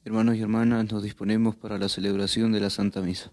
Hermanos y hermanas, nos disponemos para la celebración de la Santa Misa.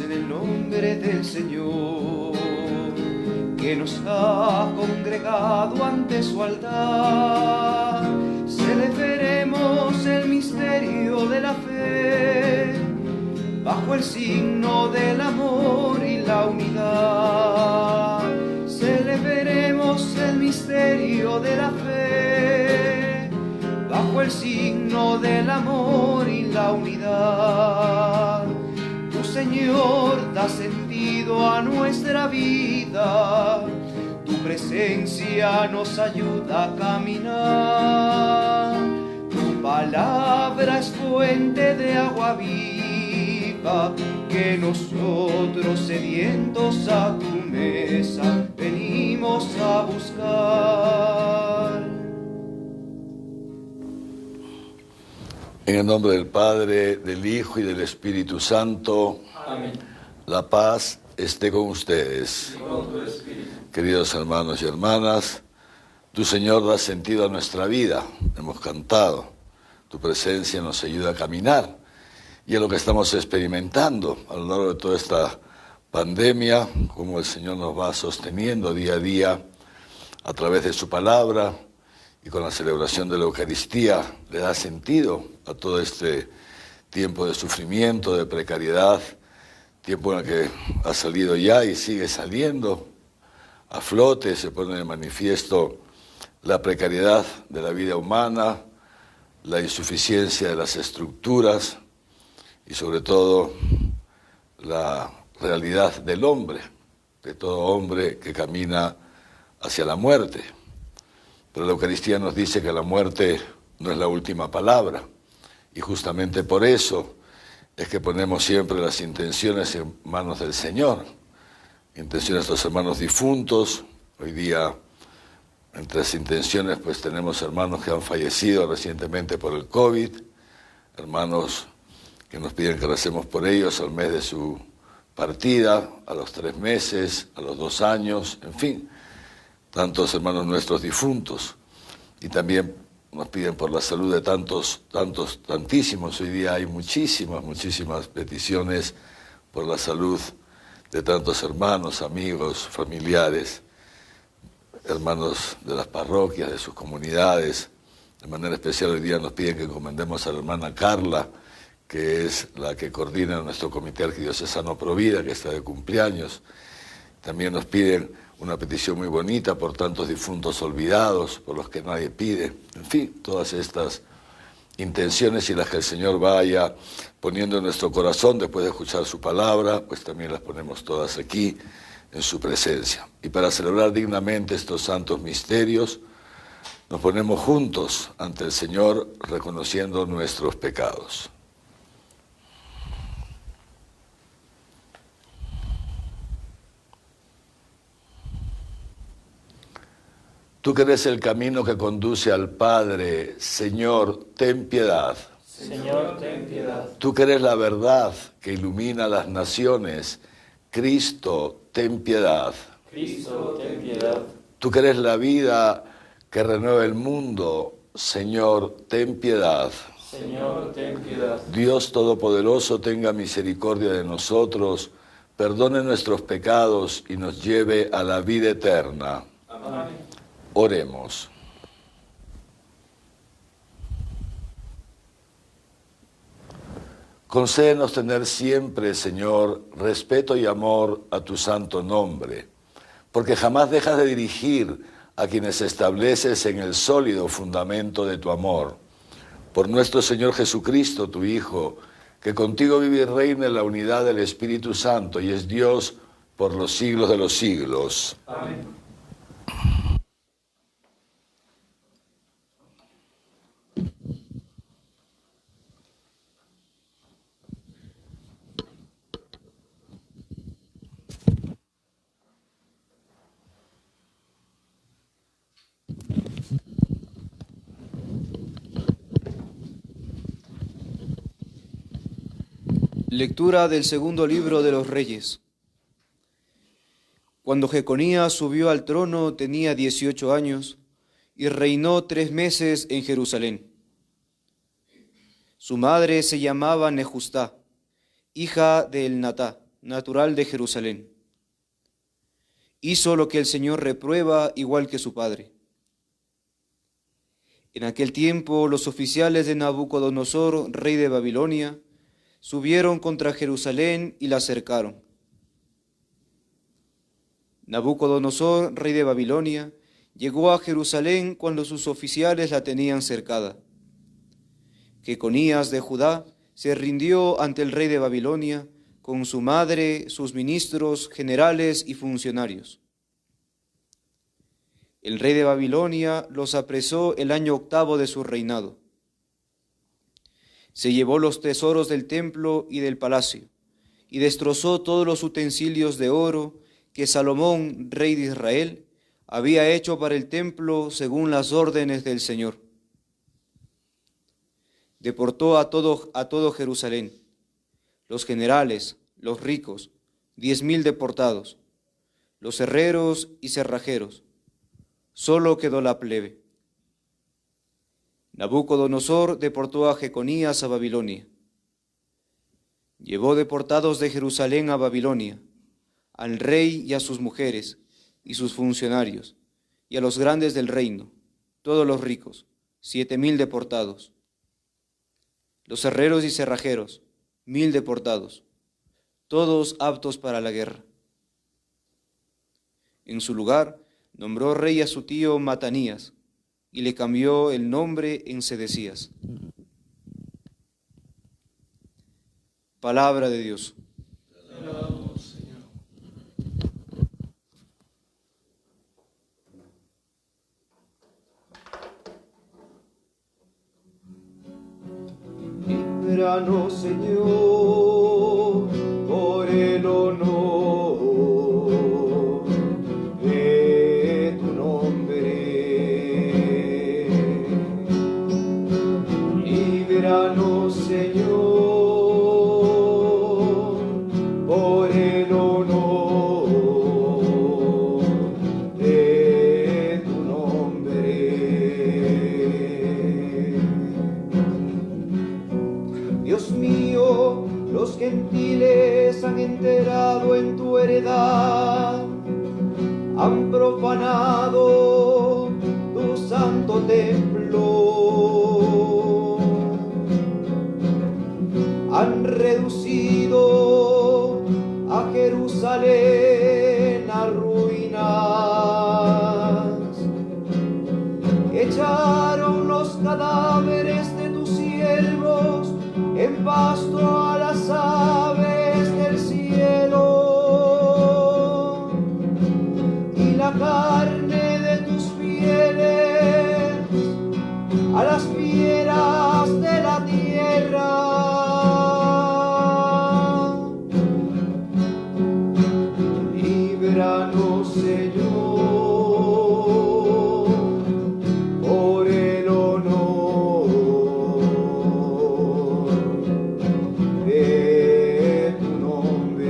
En el nombre del Señor, que nos ha congregado ante su altar, celebremos el misterio de la fe, bajo el signo del amor y la unidad. Celebremos el misterio de la fe, bajo el signo del amor y la unidad. Señor, da sentido a nuestra vida, tu presencia nos ayuda a caminar, tu palabra es fuente de agua viva, que nosotros sedientos a tu mesa venimos a buscar. En el nombre del Padre, del Hijo y del Espíritu Santo. Amén. La paz esté con ustedes. Queridos hermanos y hermanas, tu Señor da sentido a nuestra vida, hemos cantado, tu presencia nos ayuda a caminar y es lo que estamos experimentando a lo largo de toda esta pandemia, cómo el Señor nos va sosteniendo día a día a través de su palabra y con la celebración de la Eucaristía le da sentido a todo este tiempo de sufrimiento, de precariedad, tiempo en el que ha salido ya y sigue saliendo a flote, se pone de manifiesto la precariedad de la vida humana, la insuficiencia de las estructuras y sobre todo la realidad del hombre, de todo hombre que camina hacia la muerte. Pero la Eucaristía nos dice que la muerte no es la última palabra y justamente por eso es que ponemos siempre las intenciones en manos del Señor, intenciones de nuestros hermanos difuntos. Hoy día entre las intenciones pues tenemos hermanos que han fallecido recientemente por el COVID, hermanos que nos piden que recemos por ellos al mes de su partida, a los 3 meses, a los 2 años, en fin, tantos hermanos nuestros difuntos. Y también nos piden por la salud de tantísimos. Hoy día hay muchísimas peticiones por la salud de tantos hermanos, amigos, familiares, hermanos de las parroquias, de sus comunidades. De manera especial hoy día nos piden que encomendemos a la hermana Carla, que es la que coordina nuestro Comité Arquidiocesano Provida, que está de cumpleaños. También nos piden una petición muy bonita por tantos difuntos olvidados, por los que nadie pide. En fin, todas estas intenciones y las que el Señor vaya poniendo en nuestro corazón después de escuchar su palabra, pues también las ponemos todas aquí en su presencia. Y para celebrar dignamente estos santos misterios, nos ponemos juntos ante el Señor reconociendo nuestros pecados. Tú que eres el camino que conduce al Padre, Señor, ten piedad. Señor, ten piedad. Tú que eres la verdad que ilumina las naciones, Cristo, ten piedad. Cristo, ten piedad. Tú que eres la vida que renueva el mundo, Señor, ten piedad. Señor, ten piedad. Dios Todopoderoso, tenga misericordia de nosotros, perdone nuestros pecados y nos lleve a la vida eterna. Amén. Oremos. Concédenos tener siempre, Señor, respeto y amor a tu santo nombre, porque jamás dejas de dirigir a quienes estableces en el sólido fundamento de tu amor. Por nuestro Señor Jesucristo, tu Hijo, que contigo vive y reina en la unidad del Espíritu Santo y es Dios por los siglos de los siglos. Amén. Lectura del segundo libro de los Reyes. Cuando Jeconías subió al trono tenía 18 años y reinó 3 meses en Jerusalén. Su madre se llamaba Nehustá, hija de Elnatá, natural de Jerusalén. Hizo lo que el Señor reprueba igual que su padre. En aquel tiempo los oficiales de Nabucodonosor, rey de Babilonia, subieron contra Jerusalén y la cercaron. Nabucodonosor, rey de Babilonia, llegó a Jerusalén cuando sus oficiales la tenían cercada. Jeconías de Judá se rindió ante el rey de Babilonia con su madre, sus ministros, generales y funcionarios. El rey de Babilonia los apresó el año 8 de su reinado. Se llevó los tesoros del templo y del palacio, y destrozó todos los utensilios de oro que Salomón, rey de Israel, había hecho para el templo según las órdenes del Señor. Deportó a todo Jerusalén, los generales, los ricos, 10.000 deportados, los herreros y cerrajeros. Solo quedó la plebe. Nabucodonosor deportó a Jeconías a Babilonia. Llevó deportados de Jerusalén a Babilonia, al rey y a sus mujeres, y sus funcionarios, y a los grandes del reino, todos los ricos, 7.000 deportados. Los herreros y cerrajeros, 1.000 deportados, todos aptos para la guerra. En su lugar, nombró rey a su tío Matanías, y le cambió el nombre en Sedecías. Palabra de Dios. Líbranos, Señor, por el honor de tu nombre. Líbranos, Señor, por el honor de tu nombre. Dios mío, los gentiles han enterado en tu heredad, han profanado tu santo templo, han reducido a Jerusalén a ruinas, echaron los cadáveres de tus siervos en pasto a las aves del cielo, y la carne de tus fieles a las fieras de la tierra. Líbranos, Señor, por el honor de tu nombre.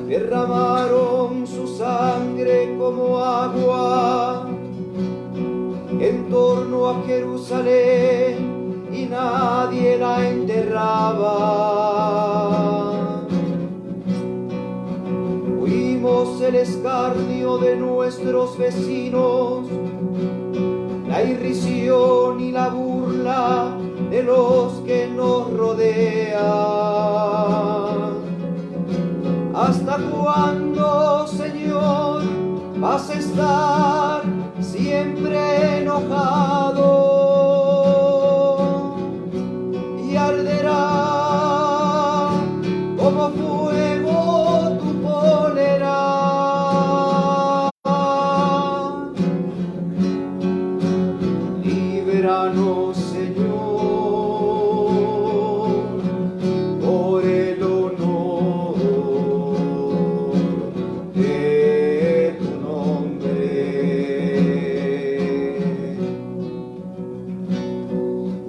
Derramaron su sangre como agua en torno a Jerusalén y nadie la enterraba. Fuimos el escarnio de nuestros vecinos, la irrisión y la burla de los que nos rodean. ¿Hasta cuándo, Señor, vas a estar siempre enojado? Y arderá como fuego tu cólera. Líbranos, Señor, por el honor de tu nombre.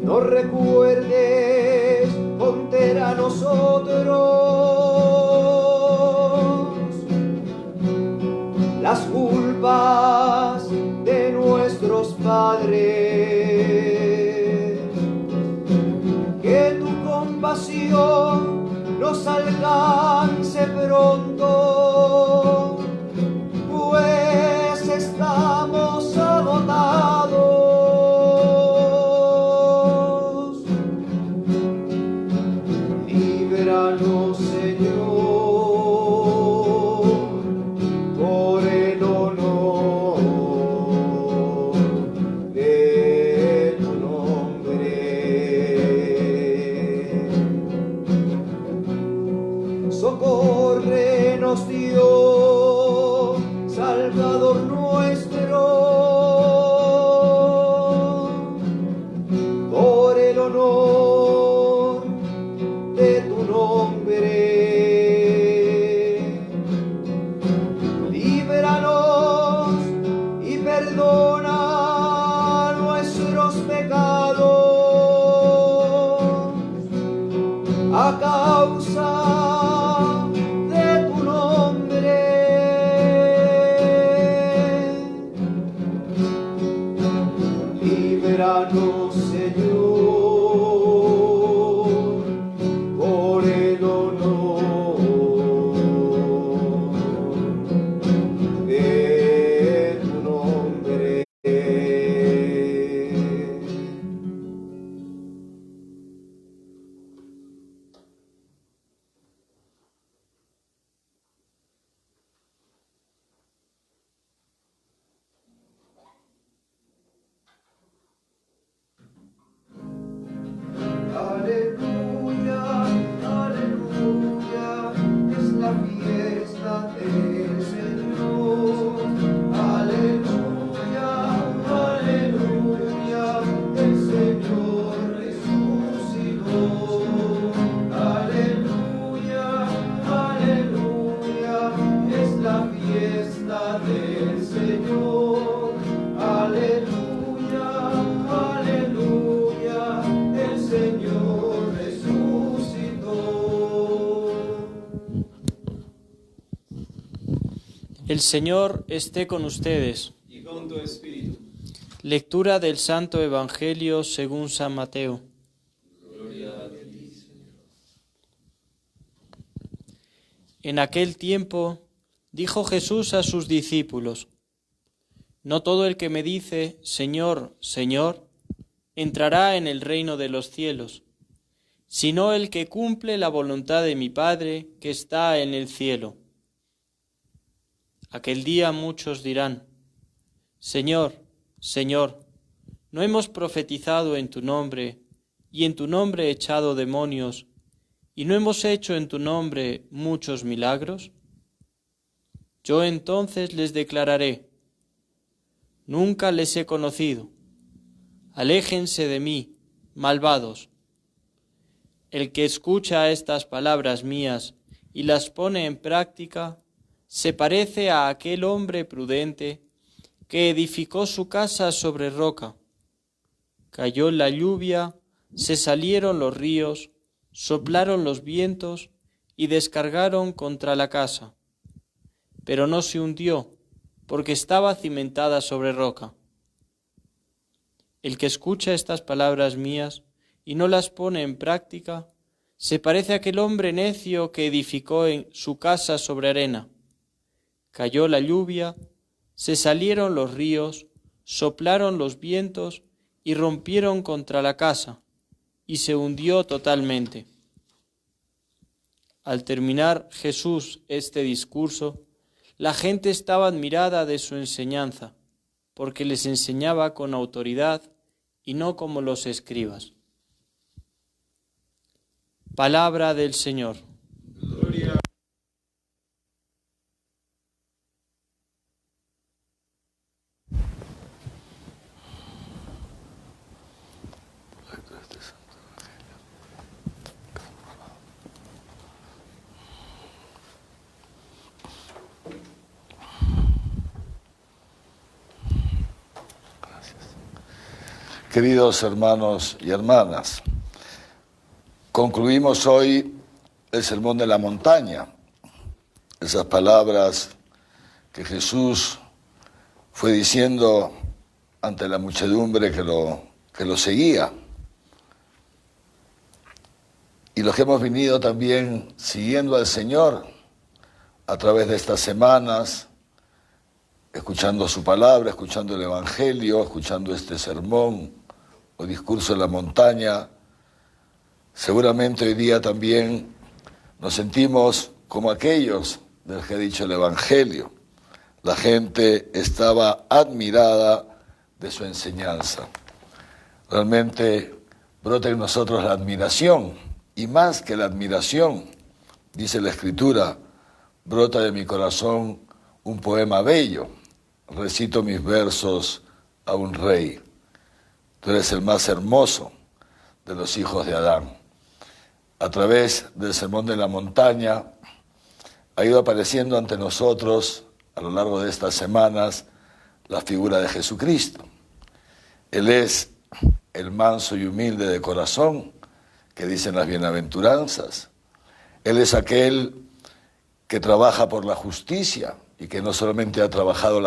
No recuerdes contra nosotros las culpas de nuestros padres, que tu compasión nos alcance pronto, pues estamos agotados. Líbranos, Señor, por el honor de tu nombre. Socorre causa de tu nombre. Líbranos, Señor, por el honor de tu nombre. Aleluya, aleluya, es la fiesta del Señor. Aleluya, aleluya, el Señor resucitó. Aleluya, aleluya, es la fiesta del Señor. Aleluya, aleluya, el Señor resucitó. El Señor esté con ustedes. Y con tu espíritu. Lectura del Santo Evangelio según San Mateo. En aquel tiempo dijo Jesús a sus discípulos: No todo el que me dice, Señor, Señor, entrará en el reino de los cielos, sino el que cumple la voluntad de mi Padre que está en el cielo. Aquel día muchos dirán: Señor, Señor, ¿no hemos profetizado en tu nombre, y en tu nombre echado demonios, y no hemos hecho en tu nombre muchos milagros? Yo entonces les declararé: Nunca les he conocido. Aléjense de mí, malvados. El que escucha estas palabras mías y las pone en práctica, se parece a aquel hombre prudente que edificó su casa sobre roca. Cayó la lluvia, se salieron los ríos, soplaron los vientos y descargaron contra la casa. Pero no se hundió, porque estaba cimentada sobre roca. El que escucha estas palabras mías y no las pone en práctica, se parece a aquel hombre necio que edificó en su casa sobre arena. Cayó la lluvia, se salieron los ríos, soplaron los vientos y rompieron contra la casa, y se hundió totalmente. Al terminar Jesús este discurso, la gente estaba admirada de su enseñanza, porque les enseñaba con autoridad y no como los escribas. Palabra del Señor. Gloria. Queridos hermanos y hermanas, concluimos hoy el Sermón de la Montaña, esas palabras que Jesús fue diciendo ante la muchedumbre que lo seguía, y los que hemos venido también siguiendo al Señor a través de estas semanas, escuchando su palabra, escuchando el Evangelio, escuchando este sermón o discurso en la montaña. Seguramente hoy día también nos sentimos como aquellos de los que ha dicho el Evangelio. La gente estaba admirada de su enseñanza. Realmente brota en nosotros la admiración, y más que la admiración, dice la Escritura, brota de mi corazón un poema bello. Recito mis versos a un rey. Tú eres el más hermoso de los hijos de Adán. A través del Sermón de la Montaña ha ido apareciendo ante nosotros a lo largo de estas semanas la figura de Jesucristo. Él es el manso y humilde de corazón, que dicen las bienaventuranzas, Él es aquel que trabaja por la justicia y que no solamente ha trabajado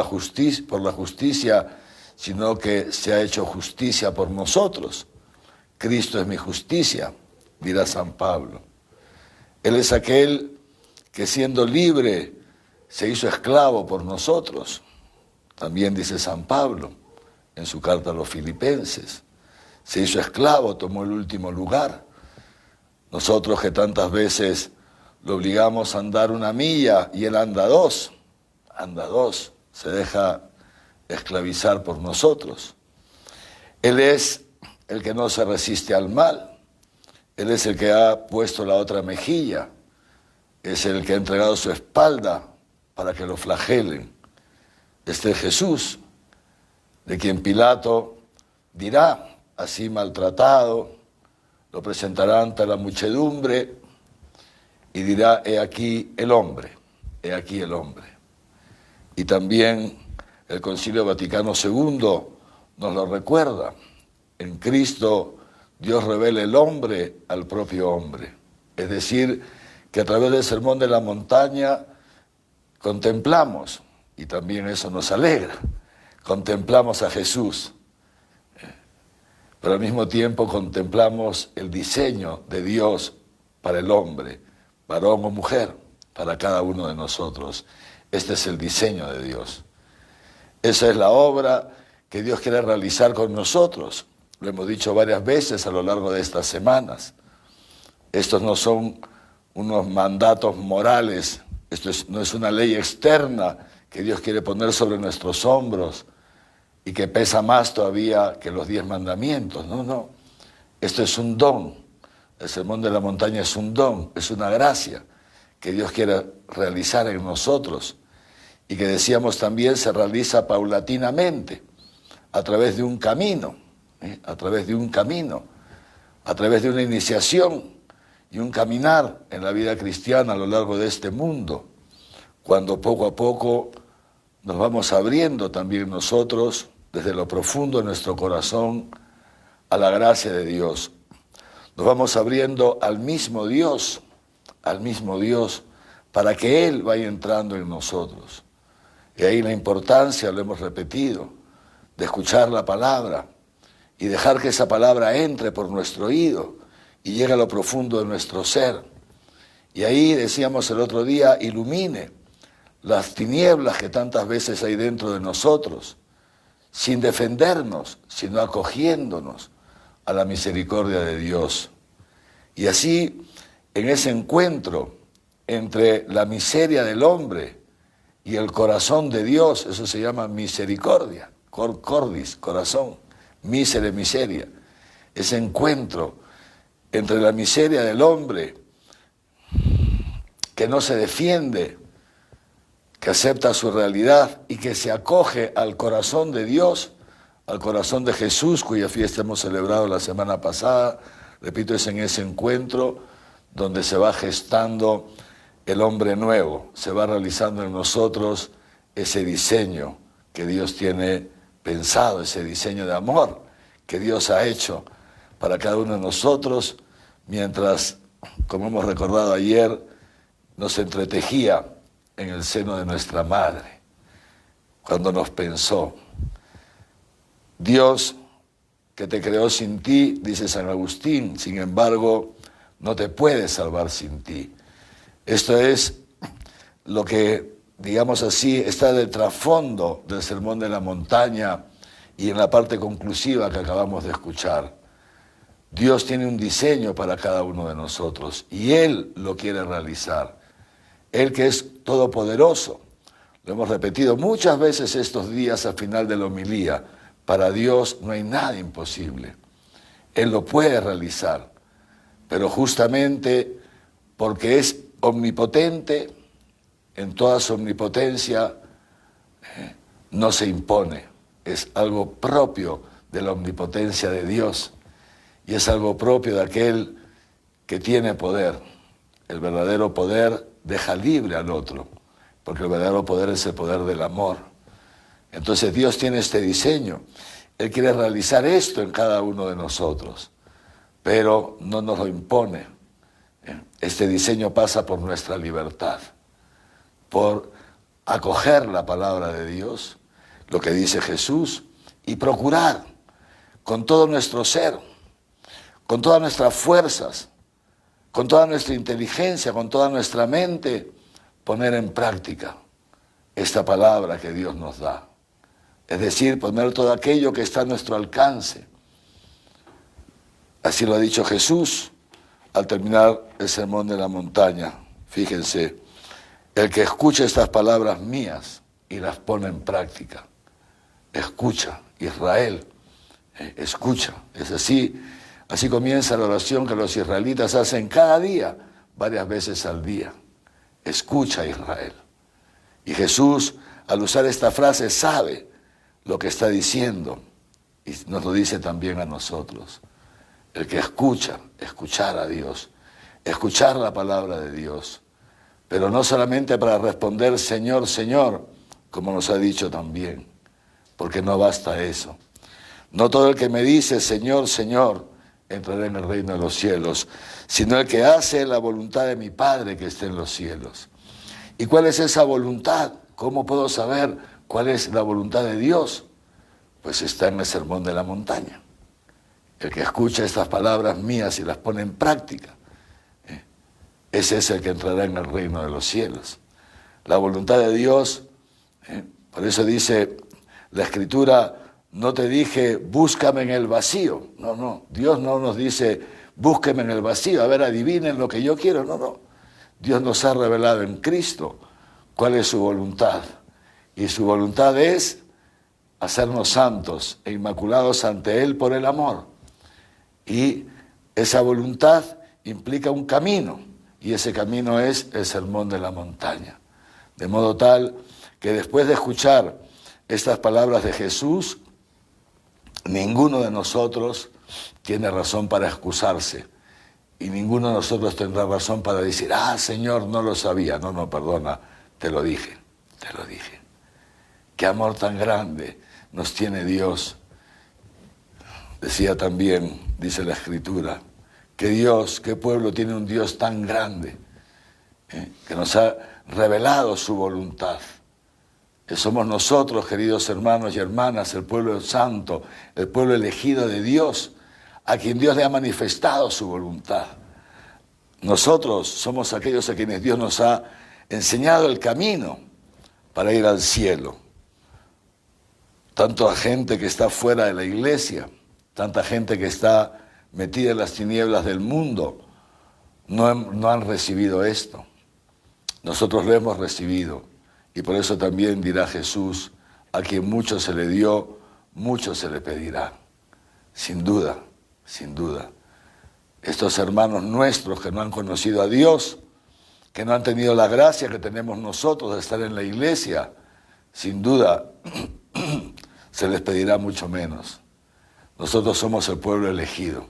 por la justicia, sino que se ha hecho justicia por nosotros. Cristo es mi justicia, dirá San Pablo. Él es aquel que siendo libre se hizo esclavo por nosotros. También dice San Pablo en su carta a los Filipenses. Se hizo esclavo, tomó el último lugar. Nosotros que tantas veces lo obligamos a andar 1 milla y él anda 2, se deja esclavizar por nosotros. Él es el que no se resiste al mal, él es el que ha puesto la otra mejilla, es el que ha entregado su espalda para que lo flagelen. Este es Jesús, de quien Pilato dirá, así maltratado, lo presentará ante la muchedumbre y dirá, he aquí el hombre, he aquí el hombre. Y también el Concilio Vaticano II nos lo recuerda. En Cristo Dios revela el hombre al propio hombre. Es decir, que a través del Sermón de la Montaña contemplamos, y también eso nos alegra, contemplamos a Jesús, pero al mismo tiempo contemplamos el diseño de Dios para el hombre, varón o mujer, para cada uno de nosotros. Este es el diseño de Dios. Esa es la obra que Dios quiere realizar con nosotros. Lo hemos dicho varias veces a lo largo de estas semanas. Estos no son unos mandatos morales, no es una ley externa que Dios quiere poner sobre nuestros hombros y que pesa más todavía que los 10 mandamientos. No. Esto es un don. El Sermón de la Montaña es un don, es una gracia que Dios quiere realizar en nosotros y que decíamos también se realiza paulatinamente a través de un camino, a través de una iniciación y un caminar en la vida cristiana a lo largo de este mundo, cuando poco a poco nos vamos abriendo también nosotros desde lo profundo de nuestro corazón a la gracia de Dios. Nos vamos abriendo al mismo Dios, para que Él vaya entrando en nosotros. Y ahí la importancia, lo hemos repetido, de escuchar la palabra y dejar que esa palabra entre por nuestro oído y llegue a lo profundo de nuestro ser. Y ahí, decíamos el otro día, ilumine las tinieblas que tantas veces hay dentro de nosotros, sin defendernos, sino acogiéndonos a la misericordia de Dios. Y así, en ese encuentro entre la miseria del hombre y el corazón de Dios, eso se llama misericordia, cordis, corazón, misere, miseria. Ese encuentro entre la miseria del hombre que no se defiende, que acepta su realidad y que se acoge al corazón de Dios, al corazón de Jesús, cuya fiesta hemos celebrado la semana pasada. Repito, es en ese encuentro donde se va gestando el hombre nuevo, se va realizando en nosotros ese diseño que Dios tiene pensado, ese diseño de amor que Dios ha hecho para cada uno de nosotros, mientras, como hemos recordado ayer, nos entretejía en el seno de nuestra madre, cuando nos pensó. Dios, que te creó sin ti, dice San Agustín, sin embargo, no te puede salvar sin ti. Esto es lo que, digamos así, está en el trasfondo del Sermón de la Montaña y en la parte conclusiva que acabamos de escuchar. Dios tiene un diseño para cada uno de nosotros y Él lo quiere realizar. Él que es todopoderoso. Lo hemos repetido muchas veces estos días al final de la homilía. Para Dios no hay nada imposible. Él lo puede realizar. Pero justamente porque es omnipotente, en toda su omnipotencia, no se impone. Es algo propio de la omnipotencia de Dios. Y es algo propio de aquel que tiene poder. El verdadero poder deja libre al otro, porque el verdadero poder es el poder del amor. Entonces Dios tiene este diseño. Él quiere realizar esto en cada uno de nosotros, pero no nos lo impone. Este diseño pasa por nuestra libertad, por acoger la palabra de Dios, lo que dice Jesús, y procurar con todo nuestro ser, con todas nuestras fuerzas, con toda nuestra inteligencia, con toda nuestra mente, poner en práctica esta palabra que Dios nos da. Es decir, poner todo aquello que está a nuestro alcance. Así lo ha dicho Jesús al terminar el sermón de la montaña. Fíjense, el que escucha estas palabras mías y las pone en práctica. Escucha, Israel, escucha. Es así comienza la oración que los israelitas hacen cada día, varias veces al día. Escucha, Israel. Y Jesús, al usar esta frase, sabe lo que está diciendo y nos lo dice también a nosotros. El que escucha, escuchar a Dios, escuchar la palabra de Dios, pero no solamente para responder Señor, Señor, como nos ha dicho también, porque no basta eso. No todo el que me dice Señor, Señor, entrará en el reino de los cielos, sino el que hace la voluntad de mi Padre que esté en los cielos. ¿Y cuál es esa voluntad? ¿Cómo puedo saber cuál es la voluntad de Dios? Pues está en el sermón de la montaña. El que escucha estas palabras mías y las pone en práctica, ese es el que entrará en el reino de los cielos. La voluntad de Dios, por eso dice la Escritura, no te dije búscame en el vacío. No, Dios no nos dice búsqueme en el vacío, a ver, adivinen lo que yo quiero. No. Dios nos ha revelado en Cristo cuál es su voluntad. Y su voluntad es hacernos santos e inmaculados ante Él por el amor. Y esa voluntad implica un camino, y ese camino es el sermón de la montaña. De modo tal que después de escuchar estas palabras de Jesús, ninguno de nosotros tiene razón para excusarse, y ninguno de nosotros tendrá razón para decir, Señor, no lo sabía. No, perdona, te lo dije. Qué amor tan grande nos tiene Dios. Decía también, dice la Escritura, que Dios, qué pueblo tiene un Dios tan grande, que nos ha revelado su voluntad. Que somos nosotros, queridos hermanos y hermanas, el pueblo santo, el pueblo elegido de Dios, a quien Dios le ha manifestado su voluntad. Nosotros somos aquellos a quienes Dios nos ha enseñado el camino para ir al cielo. Tanto a gente que está fuera de la iglesia, tanta gente que está metida en las tinieblas del mundo, no han recibido esto. Nosotros lo hemos recibido, y por eso también dirá Jesús, a quien mucho se le dio, mucho se le pedirá. Sin duda. Estos hermanos nuestros que no han conocido a Dios, que no han tenido la gracia que tenemos nosotros de estar en la iglesia, sin duda se les pedirá mucho menos. Nosotros somos el pueblo elegido,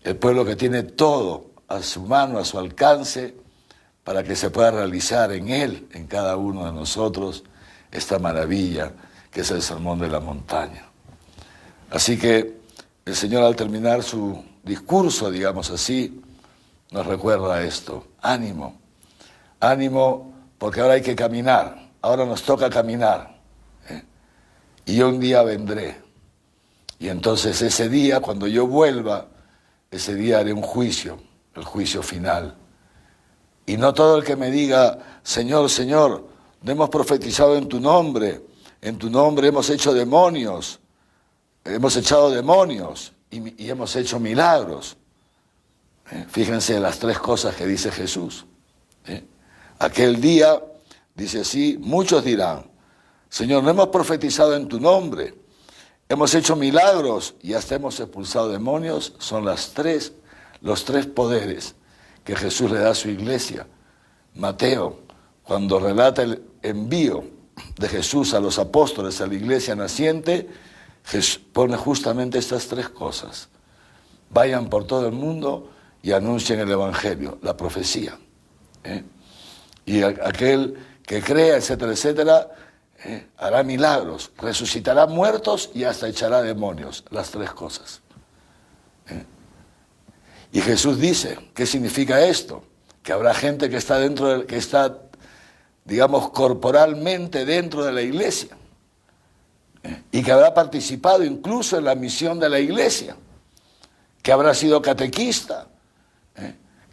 el pueblo que tiene todo a su mano, a su alcance, para que se pueda realizar en Él, en cada uno de nosotros, esta maravilla que es el sermón de la montaña. Así que el Señor, al terminar su discurso, digamos así, nos recuerda esto: ánimo, porque ahora hay que caminar, ahora nos toca caminar, y yo un día vendré, y entonces ese día, cuando yo vuelva, ese día haré un juicio, el juicio final. Y no todo el que me diga, Señor, Señor, no hemos profetizado en tu nombre hemos hecho demonios, hemos echado demonios y hemos hecho milagros. Fíjense las tres cosas que dice Jesús. Aquel día, dice así, muchos dirán, Señor, no hemos profetizado en tu nombre, hemos hecho milagros y hasta hemos expulsado demonios. Son los tres poderes que Jesús le da a su iglesia. Mateo, cuando relata el envío de Jesús a los apóstoles, a la iglesia naciente, pone justamente estas tres cosas: vayan por todo el mundo y anuncien el evangelio, la profecía. Y aquel que crea, etcétera, etcétera, hará milagros, resucitará muertos y hasta echará demonios, las tres cosas. Y Jesús dice, ¿qué significa esto? Que habrá gente que está digamos, corporalmente dentro de la iglesia, y que habrá participado incluso en la misión de la iglesia, que habrá sido catequista,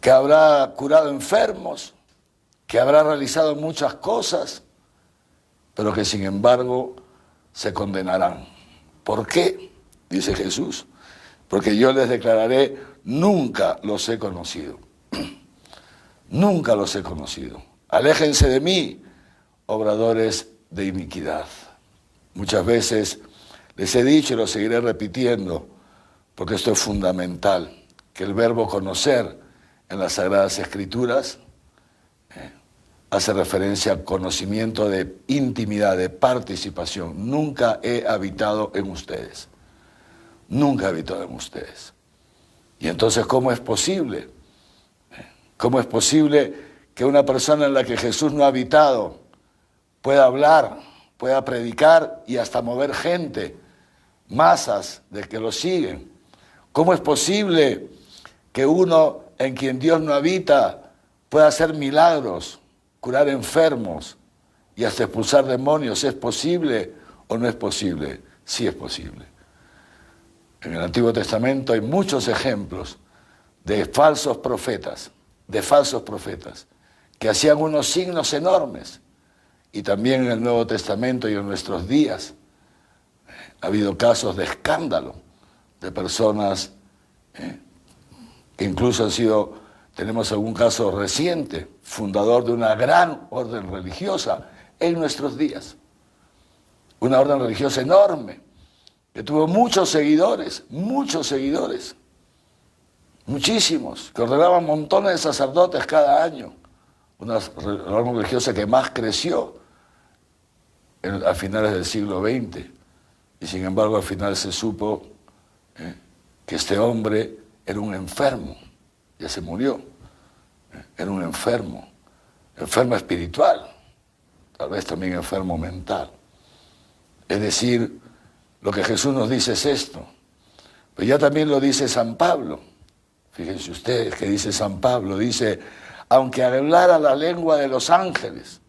que habrá curado enfermos, que habrá realizado muchas cosas, pero que sin embargo se condenarán. ¿Por qué? Dice Jesús, porque yo les declararé, nunca los he conocido. Nunca los he conocido. Aléjense de mí, obradores de iniquidad. Muchas veces les he dicho y lo seguiré repitiendo, porque esto es fundamental, que el verbo conocer en las Sagradas Escrituras hace referencia al conocimiento de intimidad, de participación. Nunca he habitado en ustedes. Nunca he habitado en ustedes. Y entonces, ¿cómo es posible? ¿Cómo es posible que una persona en la que Jesús no ha habitado pueda hablar, pueda predicar y hasta mover gente, masas de que lo siguen? ¿Cómo es posible que uno en quien Dios no habita pueda hacer milagros, curar enfermos y hasta expulsar demonios? ¿Es posible o no es posible? Sí es posible. En el Antiguo Testamento hay muchos ejemplos de falsos profetas, que hacían unos signos enormes. Y también en el Nuevo Testamento y en nuestros días ha habido casos de escándalo de personas que incluso han sido, tenemos algún caso reciente, fundador de una gran orden religiosa en nuestros días. Una orden religiosa enorme, que tuvo muchos seguidores, muchísimos, que ordenaban montones de sacerdotes cada año. Una orden religiosa que más creció a finales del siglo XX, y sin embargo al final se supo que este hombre era un enfermo, ya se murió, era un enfermo espiritual, tal vez también enfermo mental. Es decir, lo que Jesús nos dice es esto, pero ya también lo dice San Pablo. Fíjense ustedes que dice San Pablo, dice, aunque hablara la lengua de los ángeles,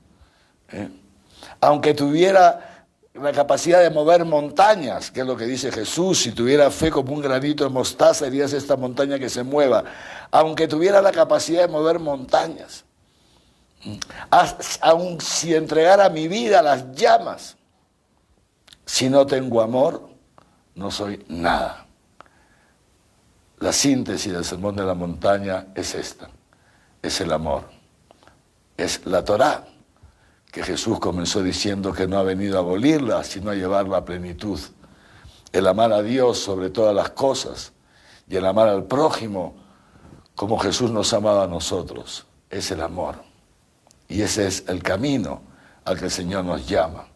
aunque tuviera la capacidad de mover montañas, que es lo que dice Jesús, si tuviera fe como un granito de mostaza, dirías esta montaña que se mueva, aunque tuviera la capacidad de mover montañas, aun si entregara mi vida a las llamas, si no tengo amor, no soy nada. La síntesis del Sermón de la Montaña es esta, es el amor, es la Torá, que Jesús comenzó diciendo que no ha venido a abolirla, sino a llevarla a plenitud. El amar a Dios sobre todas las cosas y el amar al prójimo como Jesús nos ha amado a nosotros, es el amor. Y ese es el camino al que el Señor nos llama.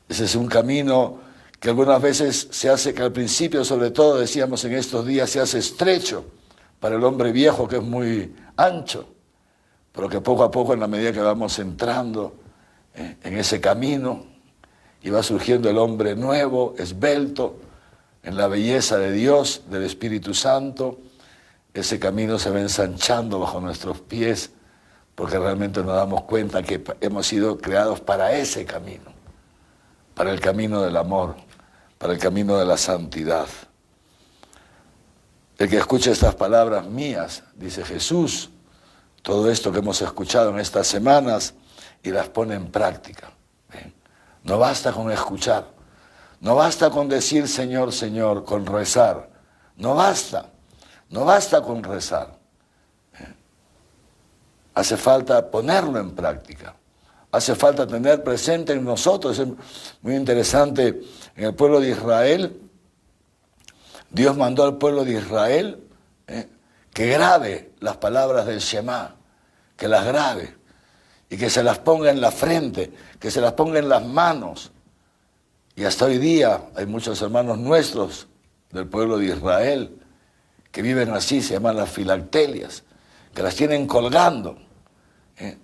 Ese es un camino que algunas veces se hace, que al principio sobre todo decíamos en estos días, se hace estrecho para el hombre viejo, que es muy ancho, pero que poco a poco, en la medida que vamos entrando en ese camino, y va surgiendo el hombre nuevo, esbelto, en la belleza de Dios, del Espíritu Santo, ese camino se va ensanchando bajo nuestros pies, porque realmente nos damos cuenta que hemos sido creados para ese camino, para el camino del amor, para el camino de la santidad. El que escuche estas palabras mías, dice Jesús, todo esto que hemos escuchado en estas semanas, y las pone en práctica. No basta con escuchar, no basta con decir Señor, Señor, con rezar, no basta con rezar. Hace falta ponerlo en práctica, hace falta tener presente en nosotros. Es muy interesante, en el pueblo de Israel, Dios mandó al pueblo de Israel que grabe las palabras del Shema, que las grabe y que se las ponga en la frente, que se las ponga en las manos. Y hasta hoy día hay muchos hermanos nuestros del pueblo de Israel que viven así, se llaman las filactelias, que las tienen colgando,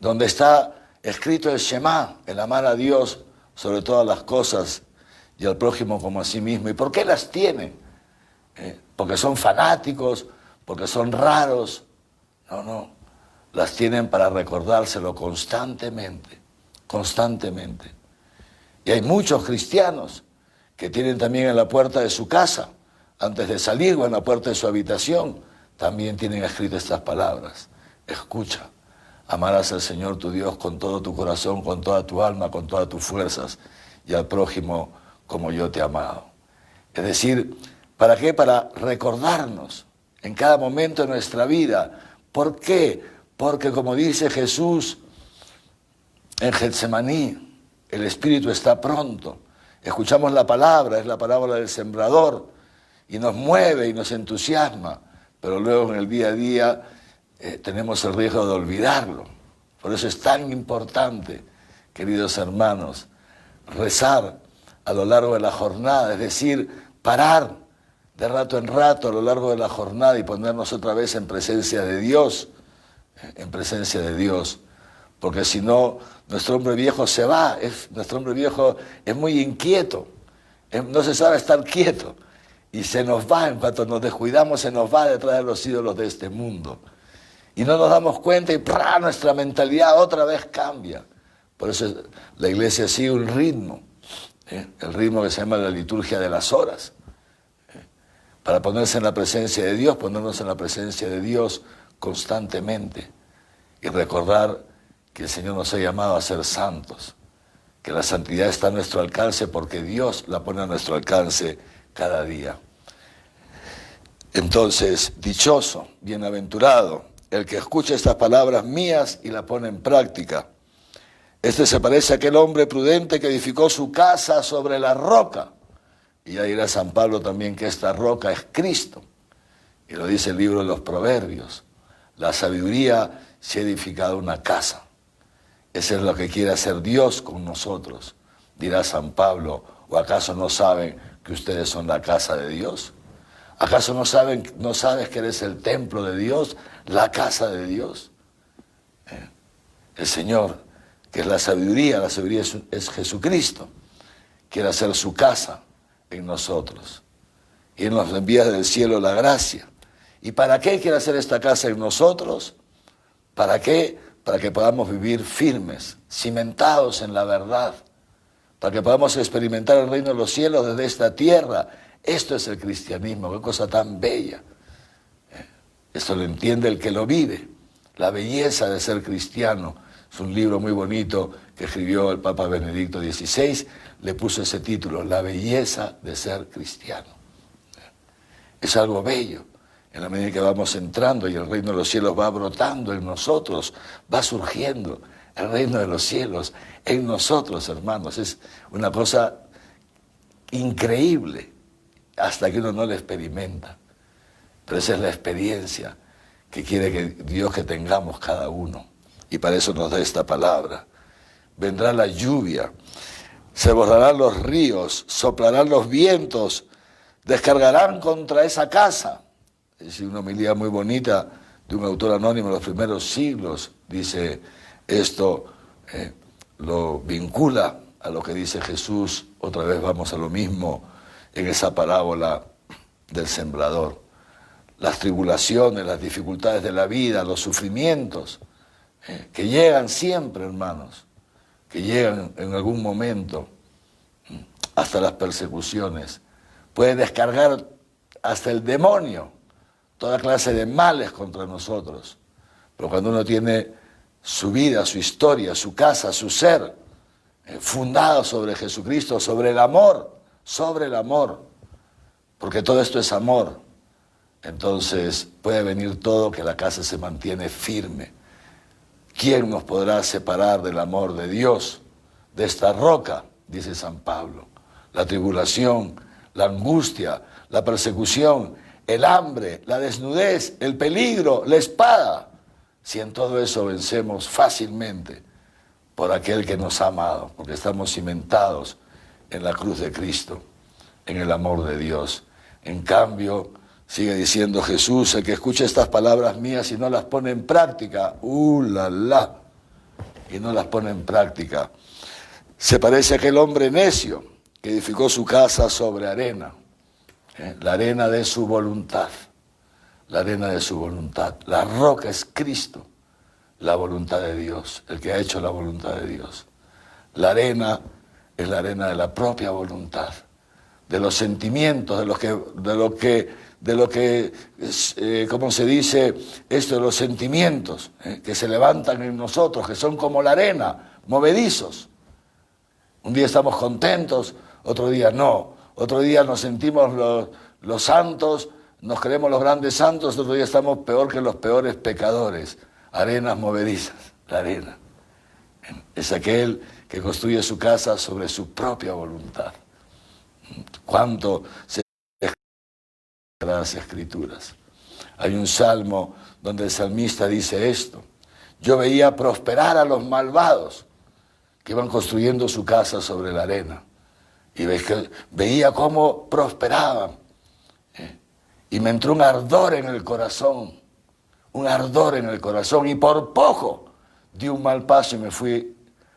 donde está escrito el Shema, el amar a Dios sobre todas las cosas y al prójimo como a sí mismo. ¿Y por qué las tienen? Porque son fanáticos, porque son raros. No, no, las tienen para recordárselo constantemente, constantemente. Y hay muchos cristianos que tienen también en la puerta de su casa, antes de salir, o en la puerta de su habitación, también tienen escritas estas palabras. Escucha, amarás al Señor tu Dios con todo tu corazón, con toda tu alma, con todas tus fuerzas, y al prójimo como yo te he amado. Es decir, ¿para qué? Para recordarnos en cada momento de nuestra vida. ¿Por qué? Porque como dice Jesús en Getsemaní, el Espíritu está pronto. Escuchamos la palabra, es la parábola del sembrador, y nos mueve y nos entusiasma, pero luego en el día a día tenemos el riesgo de olvidarlo. Por eso es tan importante, queridos hermanos, rezar a lo largo de la jornada, es decir, parar de rato en rato a lo largo de la jornada y ponernos otra vez en presencia de Dios, porque si no, nuestro hombre viejo se va, nuestro hombre viejo es muy inquieto, no se sabe estar quieto, y se nos va, en cuanto nos descuidamos, se nos va detrás de los ídolos de este mundo. Y no nos damos cuenta y ¡prá! Nuestra mentalidad otra vez cambia. Por eso la iglesia sigue un ritmo, el ritmo que se llama la liturgia de las horas, para ponerse en la presencia de Dios, ponernos en la presencia de Dios constantemente y recordar que el Señor nos ha llamado a ser santos, que la santidad está a nuestro alcance porque Dios la pone a nuestro alcance cada día. Entonces, dichoso, bienaventurado, el que escucha estas palabras mías y la pone en práctica. Este se parece a aquel hombre prudente que edificó su casa sobre la roca. Y ya dirá San Pablo también que esta roca es Cristo. Y lo dice el libro de los Proverbios. La sabiduría se ha edificado una casa. Eso es lo que quiere hacer Dios con nosotros. Dirá San Pablo, ¿o acaso no saben que ustedes son la casa de Dios? ¿Acaso no sabes que eres el templo de Dios, la casa de Dios? El Señor, que es la sabiduría es Jesucristo, quiere hacer su casa en nosotros. Y Él nos envía del cielo la gracia. ¿Y para qué quiere hacer esta casa en nosotros? ¿Para qué? Para que podamos vivir firmes, cimentados en la verdad, para que podamos experimentar el reino de los cielos desde esta tierra. Esto es el cristianismo, qué cosa tan bella. Esto lo entiende el que lo vive, la belleza de ser cristiano. Es un libro muy bonito que escribió el Papa Benedicto XVI, le puso ese título, La belleza de ser cristiano. Es algo bello. En la medida que vamos entrando y el reino de los cielos va brotando en nosotros, va surgiendo el reino de los cielos en nosotros, hermanos. Es una cosa increíble hasta que uno no la experimenta. Pero esa es la experiencia que quiere que Dios que tengamos cada uno. Y para eso nos da esta palabra. Vendrá la lluvia, se borrarán los ríos, soplarán los vientos, descargarán contra esa casa. Es una homilía muy bonita de un autor anónimo de los primeros siglos. Dice esto, lo vincula a lo que dice Jesús. Otra vez vamos a lo mismo en esa parábola del sembrador. Las tribulaciones, las dificultades de la vida, los sufrimientos, que llegan siempre, hermanos, que llegan en algún momento, hasta las persecuciones. Puede descargar hasta el demonio toda clase de males contra nosotros. Pero cuando uno tiene su vida, su historia, su casa, su ser, fundado sobre Jesucristo, sobre el amor, porque todo esto es amor, entonces puede venir todo, que la casa se mantiene firme. ¿Quién nos podrá separar del amor de Dios, de esta roca? Dice San Pablo. La tribulación, la angustia, la persecución, el hambre, la desnudez, el peligro, la espada. Si en todo eso vencemos fácilmente por aquel que nos ha amado, porque estamos cimentados en la cruz de Cristo, en el amor de Dios. En cambio, sigue diciendo Jesús, el que escucha estas palabras mías y no las pone en práctica, y no las pone en práctica, se parece a aquel hombre necio que edificó su casa sobre arena, la arena de su voluntad, la arena de su voluntad. La roca es Cristo, la voluntad de Dios, el que ha hecho la voluntad de Dios. La arena es la arena de la propia voluntad, de los sentimientos, de lo que ¿cómo se dice esto? De los sentimientos que se levantan en nosotros, que son como la arena, movedizos. Un día estamos contentos, otro día no. Otro día nos sentimos los santos, nos creemos los grandes santos, otro día estamos peor que los peores pecadores. Arenas movedizas, la arena. Es aquel que construye su casa sobre su propia voluntad. ¿Cuánto se las Escrituras? Hay un salmo donde el salmista dice esto: yo veía prosperar a los malvados que iban construyendo su casa sobre la arena, y veía cómo prosperaban, y me entró un ardor en el corazón, y por poco di un mal paso y me fui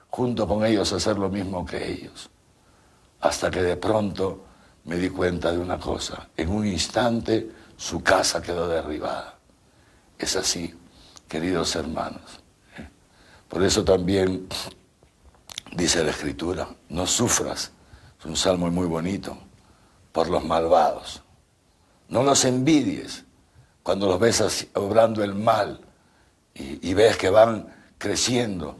junto con ellos a hacer lo mismo que ellos, hasta que de pronto me di cuenta de una cosa: en un instante su casa quedó derribada. Es así, queridos hermanos. Por eso también dice la Escritura: no sufras, es un salmo muy bonito, por los malvados. No los envidies cuando los ves así, obrando el mal, y ves que van creciendo,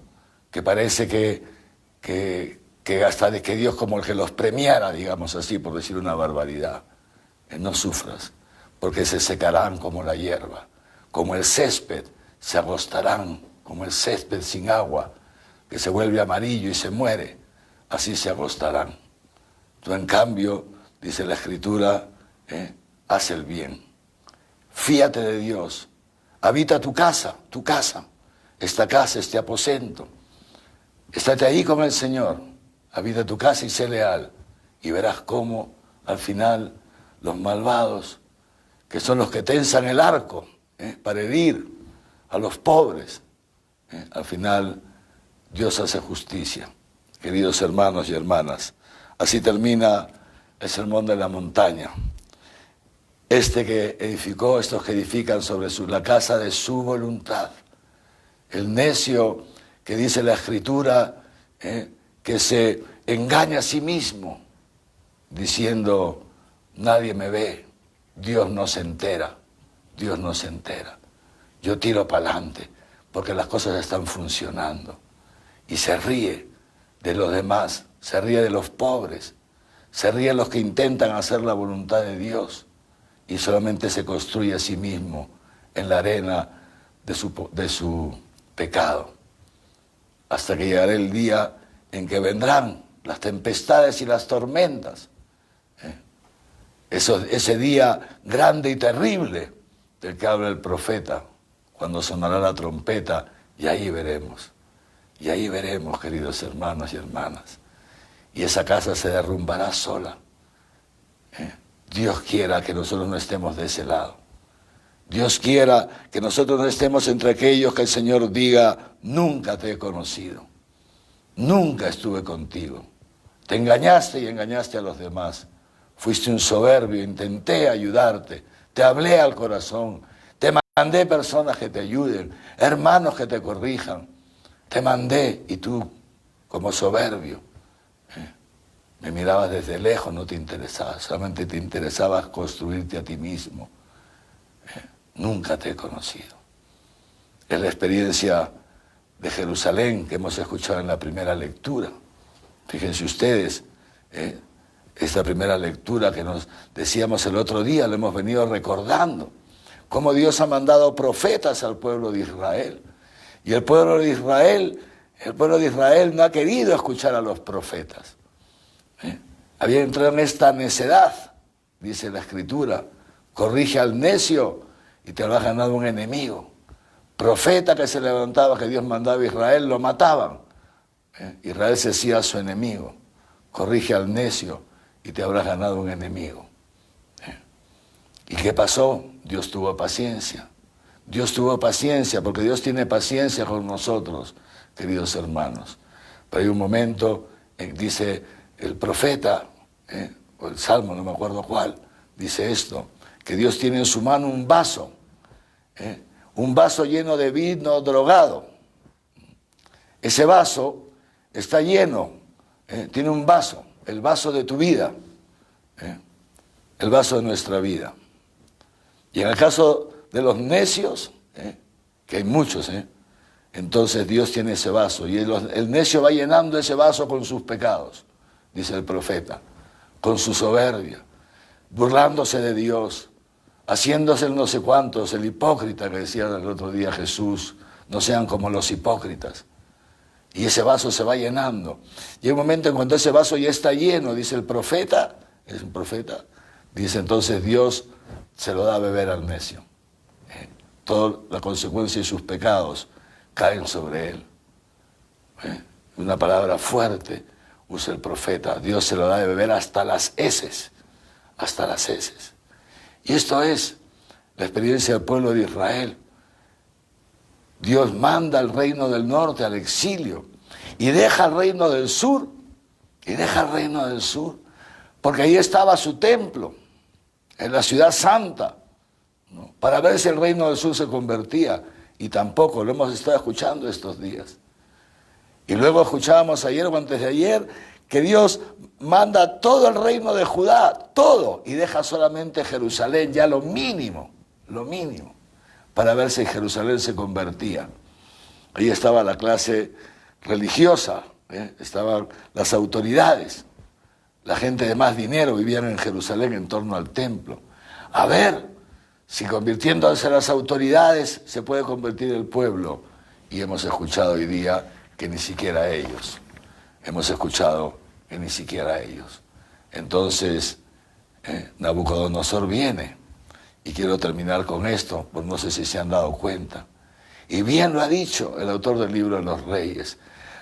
que parece que hasta de que Dios como el que los premiara, digamos así, por decir una barbaridad. No sufras, porque se secarán como la hierba, como el césped, se agostarán, como el césped sin agua, que se vuelve amarillo y se muere, así se agostarán. Tú, en cambio, dice la Escritura, haz el bien. Fíate de Dios, habita tu casa, esta casa, este aposento. Estate ahí con el Señor, habita tu casa y sé leal, y verás cómo al final los malvados, que son los que tensan el arco para herir a los pobres, al final Dios hace justicia. Queridos hermanos y hermanas, así termina el sermón de la montaña. Este que edificó, estos que edifican sobre la casa de su voluntad. El necio que dice la Escritura, que se engaña a sí mismo, diciendo: nadie me ve, Dios no se entera, Dios no se entera. Yo tiro para adelante porque las cosas están funcionando. Y se ríe de los demás, se ríe de los pobres, se ríe de los que intentan hacer la voluntad de Dios, y solamente se construye a sí mismo en la arena de su pecado. Hasta que llegará el día en que vendrán las tempestades y las tormentas. Ese día grande y terrible del que habla el profeta, cuando sonará la trompeta, y ahí veremos, queridos hermanos y hermanas. Y esa casa se derrumbará sola. Dios quiera que nosotros no estemos de ese lado. Dios quiera que nosotros no estemos entre aquellos que el Señor diga: nunca te he conocido, nunca estuve contigo. Te engañaste y engañaste a los demás. Fuiste un soberbio, intenté ayudarte, te hablé al corazón, te mandé personas que te ayuden, hermanos que te corrijan. Te mandé y tú, como soberbio, me mirabas desde lejos, no te interesaba, solamente te interesaba construirte a ti mismo. Nunca te he conocido. Es la experiencia de Jerusalén que hemos escuchado en la primera lectura. Fíjense ustedes, esta primera lectura que nos decíamos el otro día, lo hemos venido recordando, cómo Dios ha mandado profetas al pueblo de Israel. Y el pueblo de Israel no ha querido escuchar a los profetas. Había entrado en esta necedad, dice la Escritura: corrige al necio y te lo has ganado un enemigo. Profeta que se levantaba, que Dios mandaba a Israel, lo mataban. Israel se hacía su enemigo. Corrige al necio y te habrás ganado un enemigo. ¿Y qué pasó? Dios tuvo paciencia. Dios tuvo paciencia, porque Dios tiene paciencia con nosotros, queridos hermanos. Pero hay un momento, dice el profeta, o el Salmo, no me acuerdo cuál, dice esto: que Dios tiene en su mano un vaso Un vaso lleno de vino drogado. Ese vaso está lleno, tiene un vaso, el vaso de tu vida, el vaso de nuestra vida. Y en el caso de los necios, que hay muchos, entonces Dios tiene ese vaso y el necio va llenando ese vaso con sus pecados, dice el profeta, con su soberbia, burlándose de Dios, haciéndose el no sé cuántos, el hipócrita que decía el otro día Jesús, no sean como los hipócritas. Y ese vaso se va llenando. Y hay un momento en cuando ese vaso ya está lleno, dice el profeta, es un profeta, dice entonces Dios se lo da a beber al necio. Toda la consecuencia de sus pecados caen sobre él. Una palabra fuerte usa el profeta. Dios se lo da de beber hasta las heces. Hasta las heces. Y esto es la experiencia del pueblo de Israel. Dios manda al reino del norte al exilio y deja el reino del sur. Y deja el reino del sur. Porque ahí estaba su templo, en la ciudad santa, ¿no? Para ver si el reino del sur se convertía. Y tampoco, lo hemos estado escuchando estos días. Y luego escuchábamos ayer o antes de ayer que Dios manda todo el reino de Judá, todo, y deja solamente Jerusalén, ya lo mínimo, para ver si Jerusalén se convertía. Ahí estaba la clase religiosa, estaban las autoridades, la gente de más dinero vivían en Jerusalén en torno al templo. A ver si convirtiéndose las autoridades se puede convertir el pueblo. Y hemos escuchado hoy día que ni siquiera ellos. Entonces, Nabucodonosor viene. Y quiero terminar con esto, pues no sé si se han dado cuenta. Y bien lo ha dicho el autor del libro de los Reyes.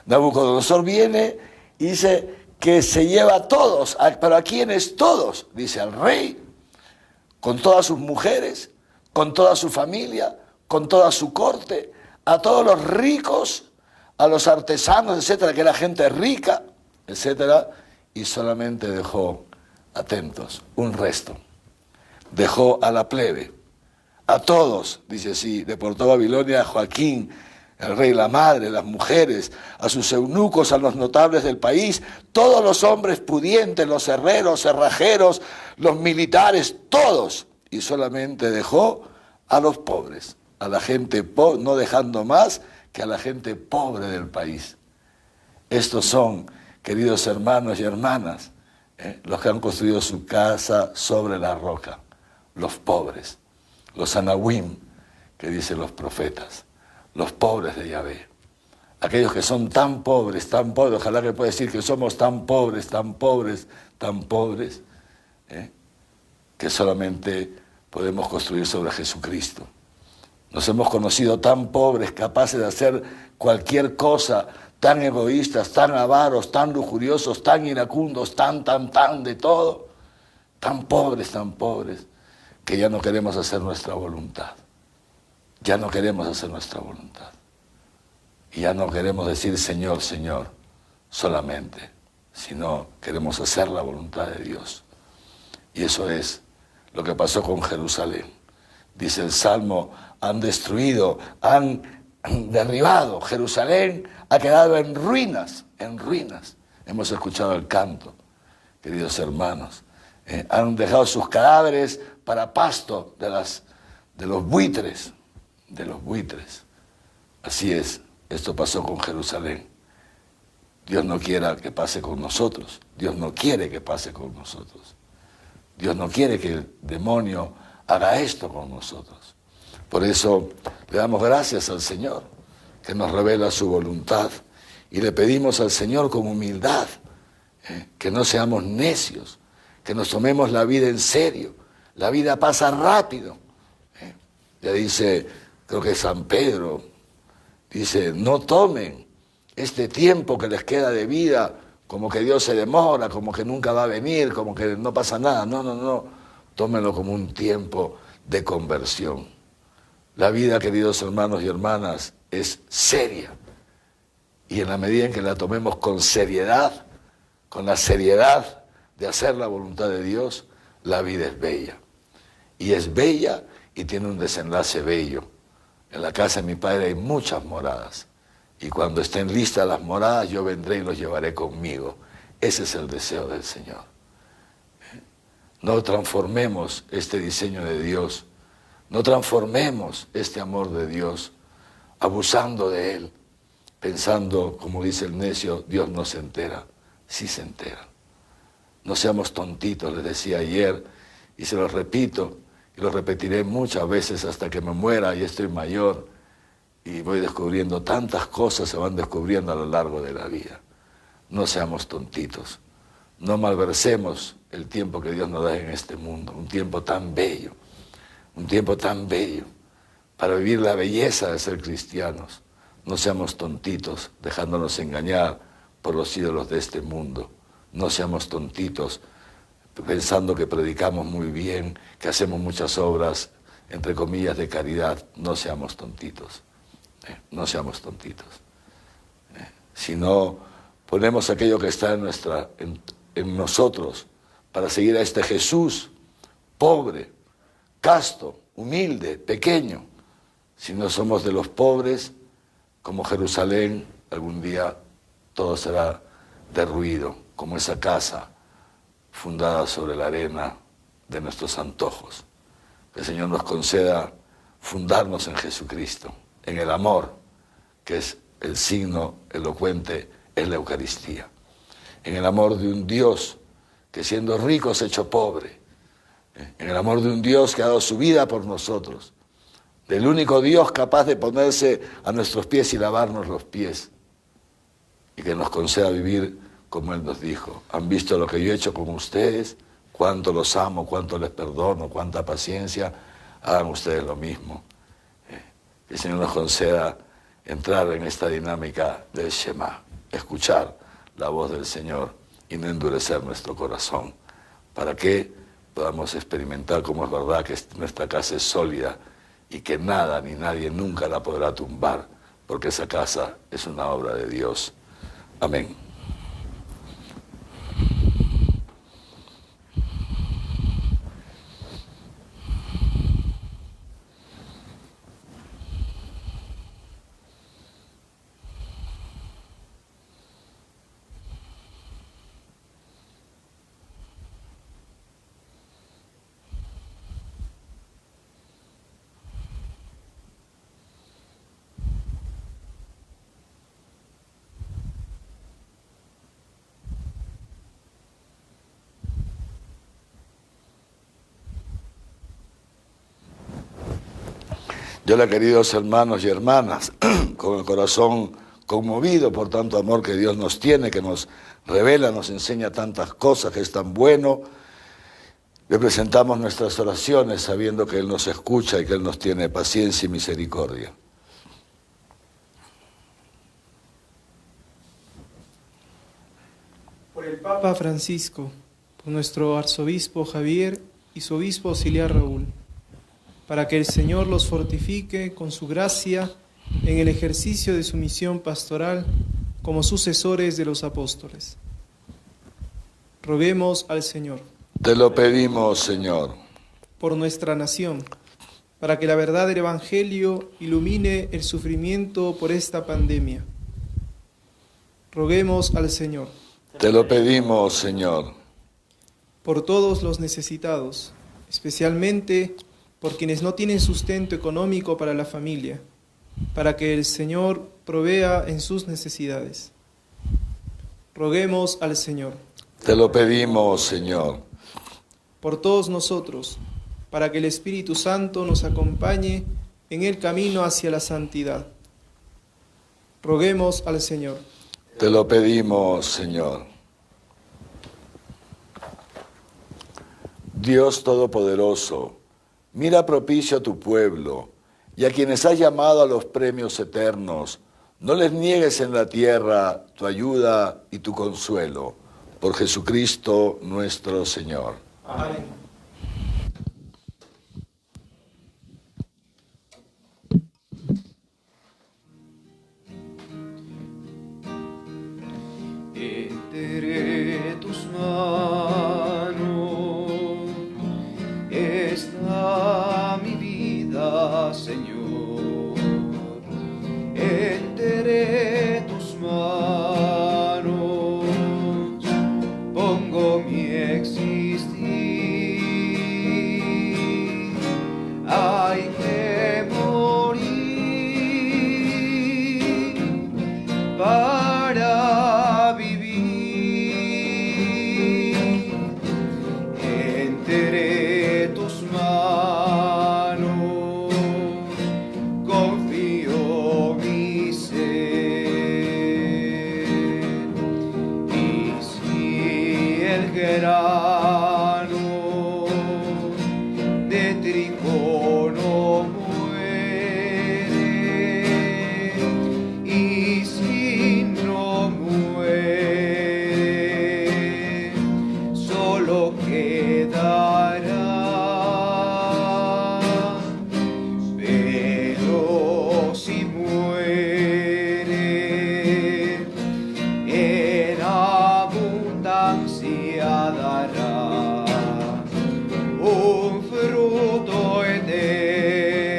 Nabucodonosor viene y dice que se lleva a todos. ¿Pero a quiénes todos? Dice al rey, con todas sus mujeres, con toda su familia, con toda su corte, a todos los ricos, a los artesanos, etcétera, que era gente rica, etcétera, y solamente dejó, atentos, un resto. Dejó a la plebe, a todos, dice así, deportó a Babilonia a Joaquín, el rey, la madre, las mujeres, a sus eunucos, a los notables del país, todos los hombres pudientes, los herreros, cerrajeros, los militares, todos, y solamente dejó a los pobres, a la gente pobre, no dejando más que a la gente pobre del país. Estos son, queridos hermanos y hermanas, los que han construido su casa sobre la roca, los pobres, los anahuim, que dicen los profetas, los pobres de Yahvé, aquellos que son tan pobres, ojalá que pueda decir que somos tan pobres, que solamente podemos construir sobre Jesucristo. Nos hemos conocido tan pobres, capaces de hacer cualquier cosa, tan egoístas, tan avaros, tan lujuriosos, tan iracundos, tan de todo, tan pobres, que ya no queremos hacer nuestra voluntad. Ya no queremos hacer nuestra voluntad. Y ya no queremos decir Señor, Señor, solamente, sino queremos hacer la voluntad de Dios. Y eso es lo que pasó con Jerusalén. Dice el Salmo, han destruido, han derribado. Jerusalén ha quedado en ruinas, en ruinas. Hemos escuchado el canto, queridos hermanos. Han dejado sus cadáveres para pasto de los buitres, Así es, esto pasó con Jerusalén. Dios no quiere que pase con nosotros. Dios no quiere que pase con nosotros. Dios no quiere que el demonio haga esto con nosotros. Por eso le damos gracias al Señor, que nos revela su voluntad. Y le pedimos al Señor con humildad, que no seamos necios, que nos tomemos la vida en serio. La vida pasa rápido. Ya dice, creo que San Pedro, dice, no tomen este tiempo que les queda de vida como que Dios se demora, como que nunca va a venir, como que no pasa nada. No. Tómenlo como un tiempo de conversión. La vida, queridos hermanos y hermanas, es seria. Y en la medida en que la tomemos con seriedad, con la seriedad de hacer la voluntad de Dios, la vida es bella. Y es bella y tiene un desenlace bello. En la casa de mi Padre hay muchas moradas, y cuando estén listas las moradas yo vendré y los llevaré conmigo. Ese es el deseo del Señor. No transformemos este diseño de Dios, no transformemos este amor de Dios abusando de Él, pensando, como dice el necio, Dios no se entera. Sí se entera. No seamos tontitos, les decía ayer, y se los repito, y lo repetiré muchas veces hasta que me muera y estoy mayor, y voy descubriendo tantas cosas, se van descubriendo a lo largo de la vida. No seamos tontitos, no malversemos el tiempo que Dios nos da en este mundo, un tiempo tan bello, para vivir la belleza de ser cristianos. No seamos tontitos, dejándonos engañar por los ídolos de este mundo. No seamos tontitos, pensando que predicamos muy bien, que hacemos muchas obras, entre comillas, de caridad. No seamos tontitos, no seamos tontitos. Si no ponemos aquello que está en nosotros para seguir a este Jesús, pobre, casto, humilde, pequeño. Si no somos de los pobres, como Jerusalén, algún día todo será derruido, como esa casa fundada sobre la arena de nuestros antojos. Que el Señor nos conceda fundarnos en Jesucristo, en el amor, que es el signo elocuente, es la Eucaristía. En el amor de un Dios que siendo rico se ha hecho pobre. En el amor de un Dios que ha dado su vida por nosotros. Del único Dios capaz de ponerse a nuestros pies y lavarnos los pies. Y que nos conceda vivir como Él nos dijo. Han visto lo que yo he hecho con ustedes, cuánto los amo, cuánto les perdono, cuánta paciencia. Hagan ustedes lo mismo. Que el Señor nos conceda entrar en esta dinámica del Shema, escuchar la voz del Señor y no endurecer nuestro corazón, para que podamos experimentar cómo es verdad que nuestra casa es sólida y que nada ni nadie nunca la podrá tumbar, porque esa casa es una obra de Dios. Amén. Yo, queridos hermanos y hermanas, con el corazón conmovido por tanto amor que Dios nos tiene, que nos revela, nos enseña tantas cosas, que es tan bueno, le presentamos nuestras oraciones sabiendo que Él nos escucha y que Él nos tiene paciencia y misericordia. Por el Papa Francisco, por nuestro arzobispo Javier y su obispo auxiliar Raúl, para que el Señor los fortifique con su gracia en el ejercicio de su misión pastoral como sucesores de los apóstoles. Roguemos al Señor. Te lo pedimos, Señor. Por nuestra nación, para que la verdad del Evangelio ilumine el sufrimiento por esta pandemia. Roguemos al Señor. Te lo pedimos, Señor. Por todos los necesitados, especialmente por quienes no tienen sustento económico para la familia, para que el Señor provea en sus necesidades. Roguemos al Señor. Te lo pedimos, Señor. Por todos nosotros, para que el Espíritu Santo nos acompañe en el camino hacia la santidad. Roguemos al Señor. Te lo pedimos, Señor. Dios Todopoderoso, mira propicio a tu pueblo y a quienes has llamado a los premios eternos. No les niegues en la tierra tu ayuda y tu consuelo. Por Jesucristo nuestro Señor. Amén. Entre tus manos está mi vida. entre tus manos pongo mi existir. Hay que morir para vivir. Entre tus manos confío mi ser. Y si el grano de trigo no muere, y si no muere, solo quedará. Pero si muere, en abundancia dará un fruto eterno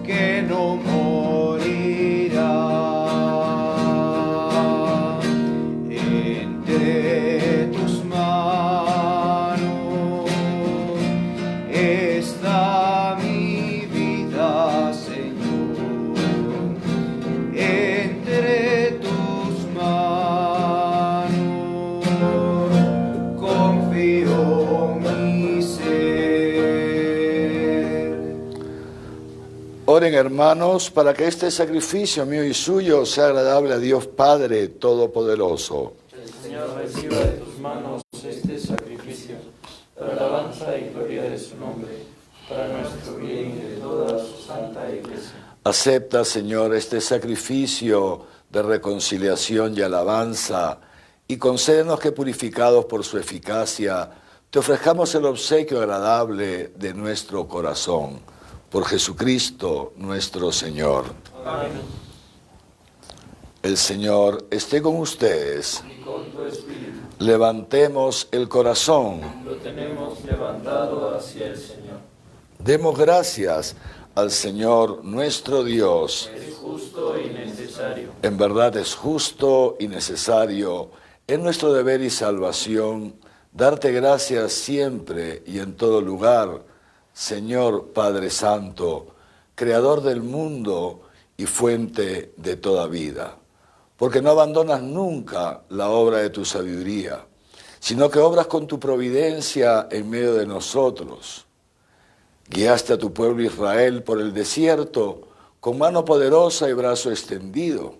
que no morirá. Entre tus manos está mi vida, Señor. Entre tus manos confío mi ser. Oren, hermanos, para que este sacrificio mío y suyo sea agradable a Dios Padre Todopoderoso. El Señor reciba de tus manos este sacrificio, para alabanza y gloria de su nombre, para nuestro bien y de toda su santa Iglesia. Acepta, Señor, este sacrificio de reconciliación y alabanza, y concédenos que, purificados por su eficacia, te ofrezcamos el obsequio agradable de nuestro corazón. Por Jesucristo nuestro Señor. Amén. El Señor esté con ustedes. Y con tu espíritu. Levantemos el corazón. Lo tenemos levantado hacia el Señor. Demos gracias al Señor nuestro Dios. Es justo y necesario. En verdad es justo y necesario, es nuestro deber y salvación, darte gracias siempre y en todo lugar, Señor Padre Santo, Creador del mundo y fuente de toda vida, porque no abandonas nunca la obra de tu sabiduría, sino que obras con tu providencia en medio de nosotros. Guiaste a tu pueblo Israel por el desierto con mano poderosa y brazo extendido,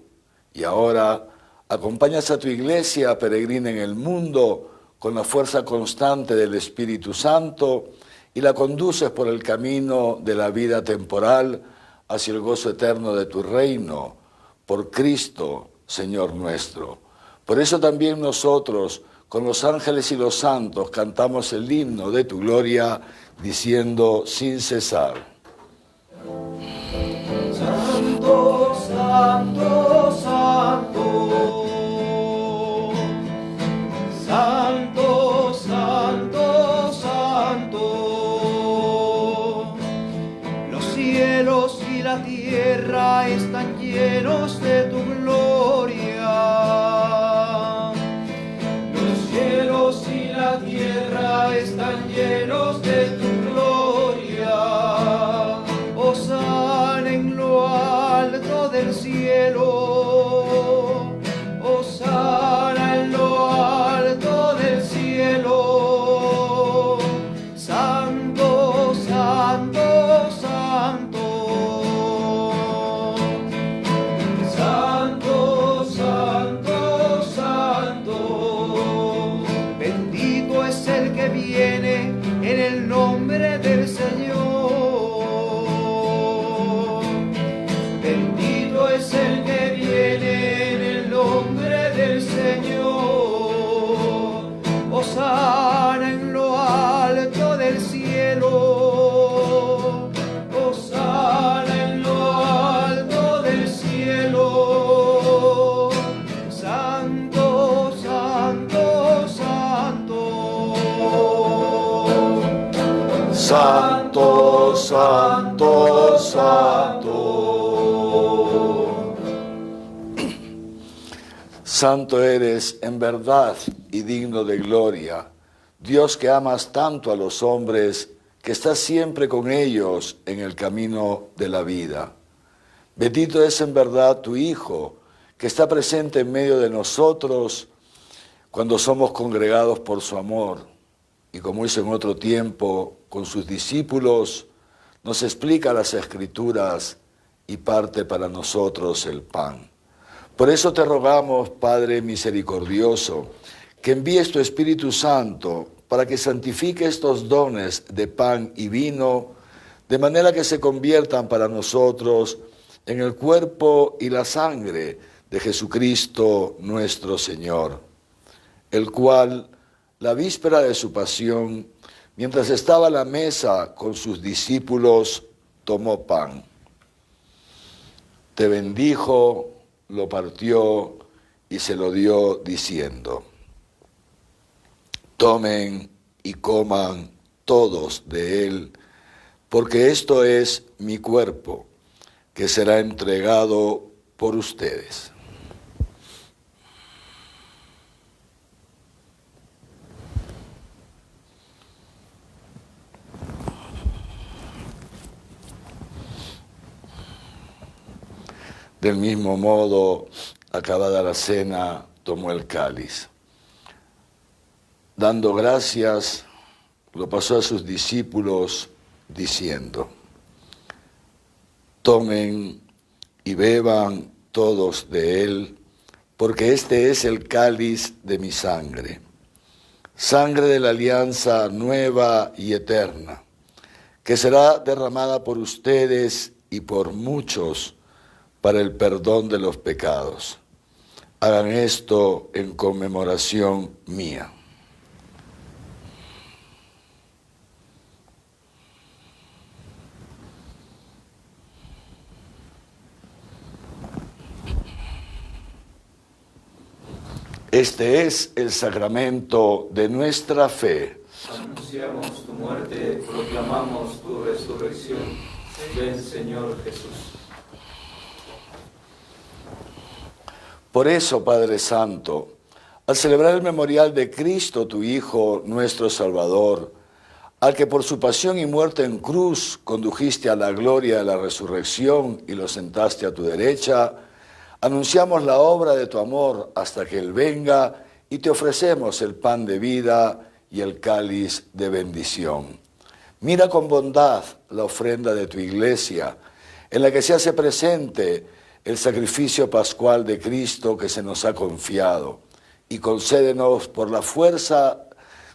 y ahora acompañas a tu iglesia peregrina en el mundo con la fuerza constante del Espíritu Santo y la conduces por el camino de la vida temporal hacia el gozo eterno de tu reino, por Cristo, Señor nuestro. Por eso también nosotros, con los ángeles y los santos, cantamos el himno de tu gloria, diciendo sin cesar: Santo, santo, santo. Santo, santo, santo. Los cielos y la tierra están llenos de tu gloria. Los cielos y la tierra están llenos de tu gloria. Hosana en lo alto del cielo. Hosana en lo alto del cielo. Santo, santo, santo. Santo, santo, santo. Bendito es el que viene en el nombre del Señor. Bendito es el que viene Santo eres en verdad y digno de gloria, Dios que amas tanto a los hombres, que estás siempre con ellos en el camino de la vida. Bendito es en verdad tu Hijo, que está presente en medio de nosotros cuando somos congregados por su amor. Y como hizo en otro tiempo con sus discípulos, nos explica las Escrituras y parte para nosotros el pan. Por eso te rogamos, Padre misericordioso, que envíes tu Espíritu Santo para que santifique estos dones de pan y vino, de manera que se conviertan para nosotros en el cuerpo y la sangre de Jesucristo nuestro Señor, el cual, la víspera de su pasión, mientras estaba a la mesa con sus discípulos, tomó pan. Te bendijo, lo partió y se lo dio diciendo: tomen y coman todos de él, porque esto es mi cuerpo, que será entregado por ustedes. Del mismo modo, acabada la cena, tomó el cáliz. Dando gracias, lo pasó a sus discípulos, diciendo: tomen y beban todos de él, porque este es el cáliz de mi sangre, sangre de la alianza nueva y eterna, que será derramada por ustedes y por muchos para el perdón de los pecados. Hagan esto en conmemoración mía. Este es el sacramento de nuestra fe. Anunciamos tu muerte, proclamamos tu resurrección. Ven, Señor Jesús. Por eso, Padre Santo, al celebrar el memorial de Cristo, tu Hijo, nuestro Salvador, al que por su pasión y muerte en cruz condujiste a la gloria de la resurrección y lo sentaste a tu derecha, anunciamos la obra de tu amor hasta que Él venga y te ofrecemos el pan de vida y el cáliz de bendición. Mira con bondad la ofrenda de tu iglesia, en la que se hace presente el sacrificio pascual de Cristo que se nos ha confiado, y concédenos por la fuerza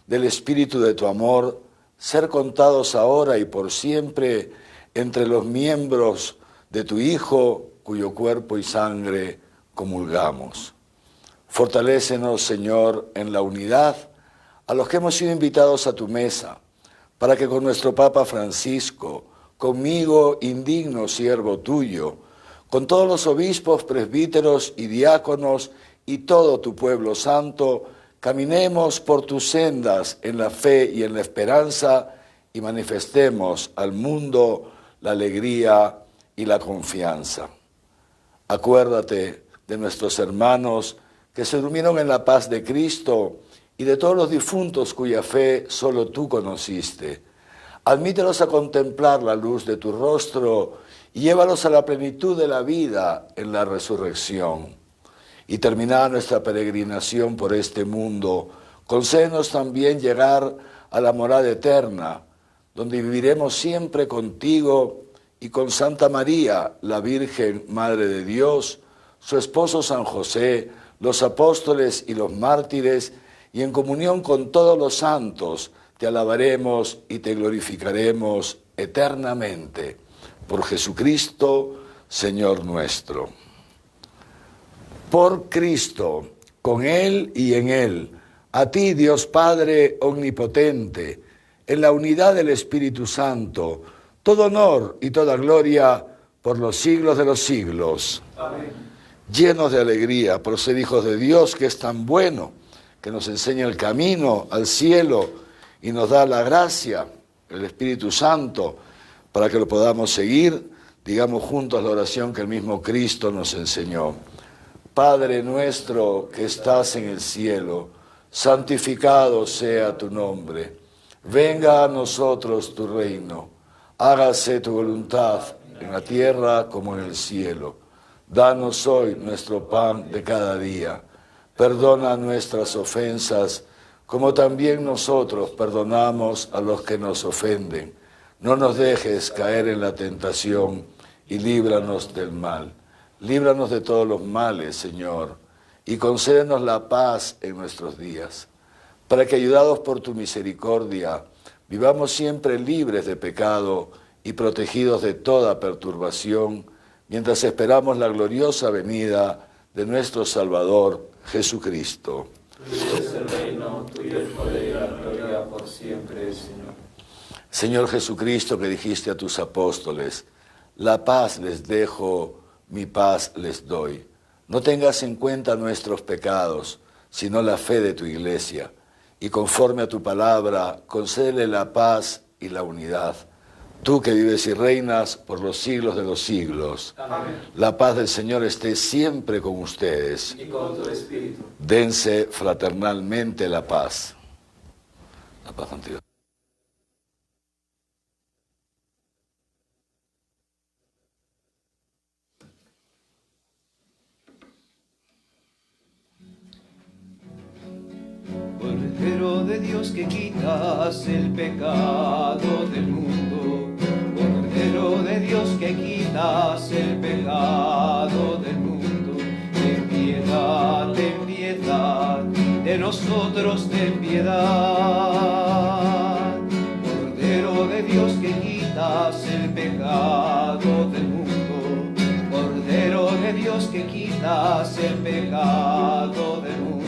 del Espíritu de tu amor ser contados ahora y por siempre entre los miembros de tu Hijo, cuyo cuerpo y sangre comulgamos. Fortalécenos, Señor, en la unidad a los que hemos sido invitados a tu mesa, para que con nuestro Papa Francisco, conmigo, indigno siervo tuyo, con todos los obispos, presbíteros y diáconos y todo tu pueblo santo, caminemos por tus sendas en la fe y en la esperanza y manifestemos al mundo la alegría y la confianza. Acuérdate de nuestros hermanos que se durmieron en la paz de Cristo y de todos los difuntos cuya fe solo tú conociste. Admítelos a contemplar la luz de tu rostro y llévalos a la plenitud de la vida en la resurrección. Y terminada nuestra peregrinación por este mundo, concédenos también llegar a la morada eterna, donde viviremos siempre contigo y con Santa María, la Virgen Madre de Dios, su esposo San José, los apóstoles y los mártires, y en comunión con todos los santos, te alabaremos y te glorificaremos eternamente. Por Jesucristo, Señor nuestro. Por Cristo, con Él y en Él, a ti, Dios Padre omnipotente, en la unidad del Espíritu Santo, todo honor y toda gloria por los siglos de los siglos. Amén. Llenos de alegría por ser hijos de Dios, que es tan bueno, que nos enseña el camino al cielo y nos da la gracia, el Espíritu Santo, para que lo podamos seguir, Digamos juntos la oración que el mismo Cristo nos enseñó. Padre nuestro que estás en el cielo, santificado sea tu nombre. Venga a nosotros tu reino. Hágase tu voluntad en la tierra como en el cielo. Danos hoy nuestro pan de cada día. Perdona nuestras ofensas, como también nosotros perdonamos a los que nos ofenden. No nos dejes caer en la tentación y líbranos del mal. Líbranos de todos los males, Señor, y concédenos la paz en nuestros días, para que, ayudados por tu misericordia, vivamos siempre libres de pecado y protegidos de toda perturbación, mientras esperamos la gloriosa venida de nuestro Salvador, Jesucristo. Tuyo es el reino, tuyo el poder y la gloria por siempre, Señor. Señor Jesucristo, que dijiste a tus apóstoles, la paz les dejo, mi paz les doy. No tengas en cuenta nuestros pecados, sino la fe de tu Iglesia, y conforme a tu palabra, concédele la paz y la unidad. Tú que vives y reinas por los siglos de los siglos. Amén. La paz del Señor esté siempre con ustedes. Y con tu espíritu. Dense fraternalmente la paz. La paz contigo. Cordero de Dios que quitas el pecado del mundo, Cordero de Dios que quitas el pecado del mundo, ten piedad de nosotros ten piedad. Cordero de Dios que quitas el pecado del mundo, Cordero de Dios que quitas el pecado del mundo,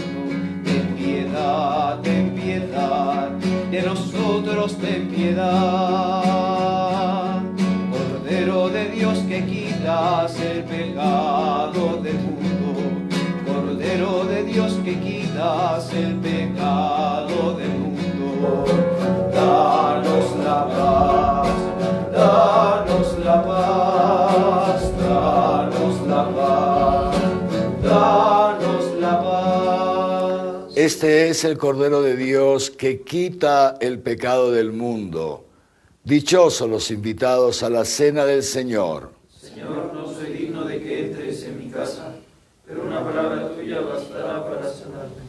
ten piedad, de nosotros ten piedad. Cordero de Dios que quitas el pecado del mundo, Cordero de Dios que quitas el pecado del mundo, danos la paz, danos la paz, danos la paz, danos la paz. Este es el Cordero de Dios que quita el pecado del mundo. Dichosos los invitados a la cena del Señor. Señor, no soy digno de que entres en mi casa, pero una palabra tuya bastará para sanarme.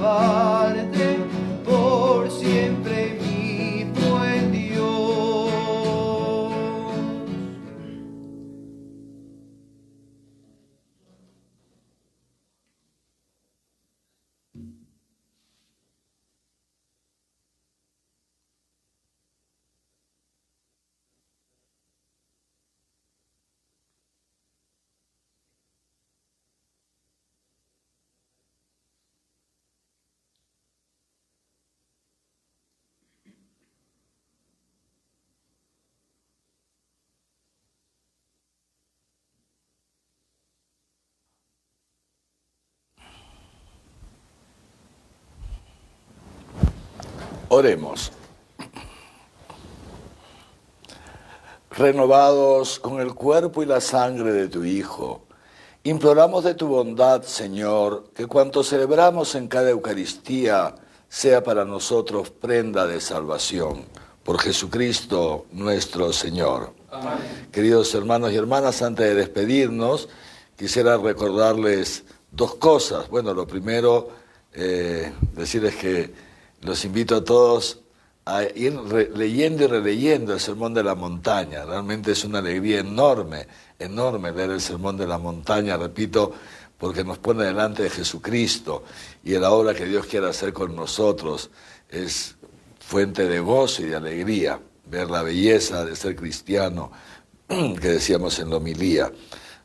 alabarte por siempre, mi buen Dios. Oremos. Renovados con el cuerpo y la sangre de tu Hijo, imploramos de tu bondad, Señor, que cuanto celebramos en cada Eucaristía sea para nosotros prenda de salvación. Por Jesucristo nuestro Señor. Amén. Queridos hermanos y hermanas, antes de despedirnos, quisiera recordarles dos cosas. Bueno, lo primero, decirles que los invito a todos a ir leyendo y releyendo el Sermón de la Montaña. Realmente es una alegría enorme, enorme leer el Sermón de la Montaña, repito, porque nos pone delante de Jesucristo y la obra que Dios quiere hacer con nosotros es fuente de gozo y de alegría, ver la belleza de ser cristiano que decíamos en la homilía.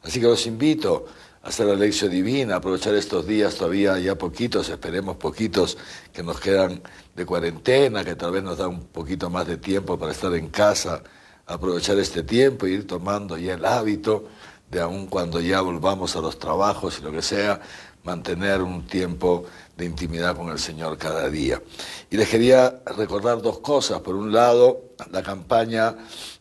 Así que los invito a hacer la lección divina, aprovechar estos días todavía ya poquitos, esperemos poquitos que nos quedan de cuarentena, que tal vez nos da un poquito más de tiempo para estar en casa, aprovechar este tiempo y ir tomando ya el hábito de aun cuando ya volvamos a los trabajos y lo que sea, mantener un tiempo de intimidad con el Señor cada día. Y les quería recordar dos cosas. Por un lado, la campaña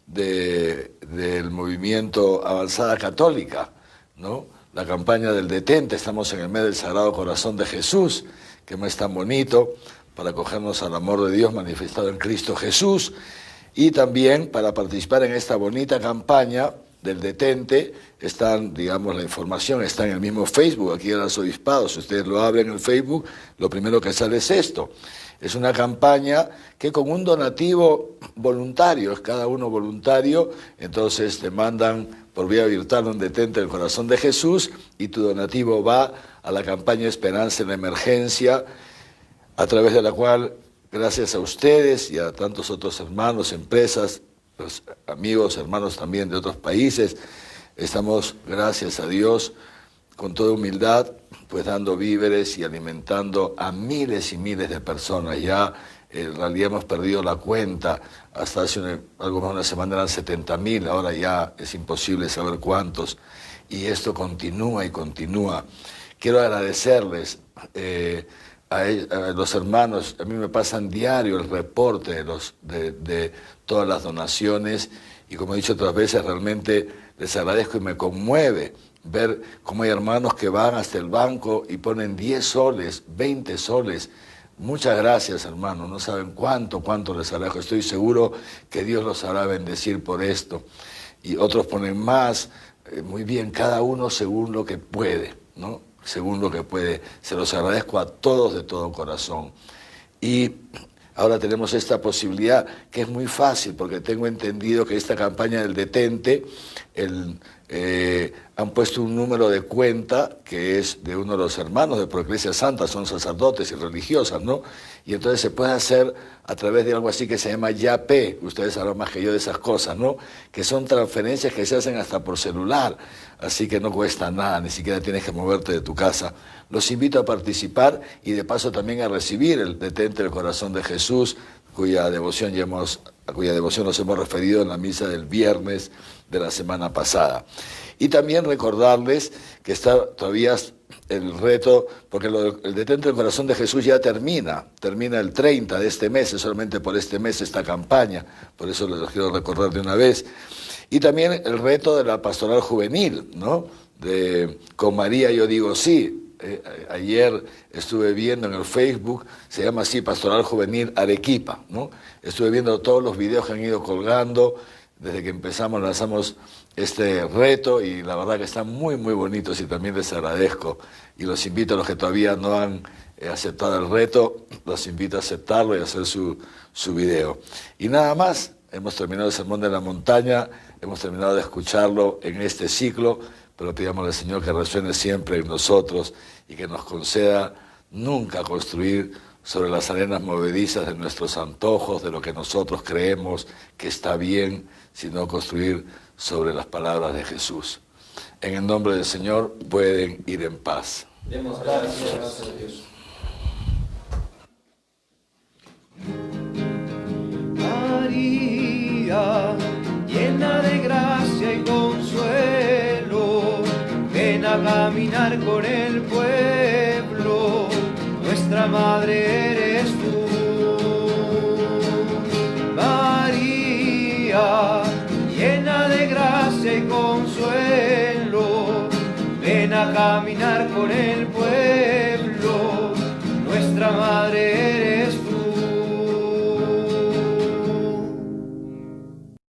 del movimiento Avanzada Católica, ¿no? La campaña del detente, estamos en el mes del Sagrado Corazón de Jesús, que es tan bonito para acogernos al amor de Dios manifestado en Cristo Jesús, y también para participar en esta bonita campaña del detente, la información está en el mismo Facebook, aquí en el Arzobispado. Si ustedes lo abren en el Facebook, lo primero que sale es esto. Es una campaña que con un donativo voluntario, es cada uno voluntario, entonces te mandan por vía virtual un detente del corazón de Jesús y tu donativo va a la campaña Esperanza en la Emergencia, a través de la cual, gracias a ustedes y a tantos otros hermanos, empresas, los amigos, hermanos también de otros países, estamos, gracias a Dios, con toda humildad, pues dando víveres y alimentando a miles y miles de personas. Ya en realidad hemos perdido la cuenta, hasta hace algo más de una semana eran 70.000, ahora ya es imposible saber cuántos, y esto continúa y continúa. Quiero agradecerles a los hermanos, a mí me pasan diario el reporte de todas las donaciones, y como he dicho otras veces, realmente les agradezco y me conmueve ver cómo hay hermanos que van hasta el banco y ponen 10 soles, 20 soles. Muchas gracias, hermanos, no saben cuánto les agradezco. Estoy seguro que Dios los hará bendecir por esto. Y otros ponen más, muy bien, cada uno según lo que puede, ¿no? Según lo que puede. Se los agradezco a todos de todo corazón. Y ahora tenemos esta posibilidad que es muy fácil, porque tengo entendido que esta campaña del detente, han puesto un número de cuenta que es de uno de los hermanos de Proclesia Santa, son sacerdotes y religiosas, ¿no? Y entonces se puede hacer a través de algo así que se llama YAPE, ustedes sabrán más que yo de esas cosas, ¿no? Que son transferencias que se hacen hasta por celular, así que no cuesta nada, ni siquiera tienes que moverte de tu casa. Los invito a participar y de paso también a recibir el detente del corazón de Jesús, a cuya devoción nos hemos referido en la misa del viernes de la semana pasada. Y también recordarles que está todavía el reto, porque el detente del corazón de Jesús ya termina el 30 de este mes, es solamente por este mes esta campaña, por eso les quiero recordar de una vez. Y también el reto de la pastoral juvenil, ¿no? Con María yo digo sí. Ayer estuve viendo en el Facebook, se llama así, Pastoral Juvenil Arequipa, ¿no? Estuve viendo todos los videos que han ido colgando, desde que lanzamos este reto, y la verdad que están muy, muy bonitos, y también les agradezco, y los invito a los que todavía no han aceptado el reto, los invito a aceptarlo y a hacer su video. Y nada más, hemos terminado el Sermón de la Montaña, hemos terminado de escucharlo en este ciclo, pero pidamos al Señor que resuene siempre en nosotros y que nos conceda nunca construir sobre las arenas movedizas de nuestros antojos, de lo que nosotros creemos que está bien, sino construir sobre las palabras de Jesús. En el nombre del Señor pueden ir en paz. Demos gracias a Dios. María, llena de gracia y consuelo, ven a caminar con el pueblo, nuestra madre eres tú. María, llena de gracia y consuelo, ven a caminar con el pueblo,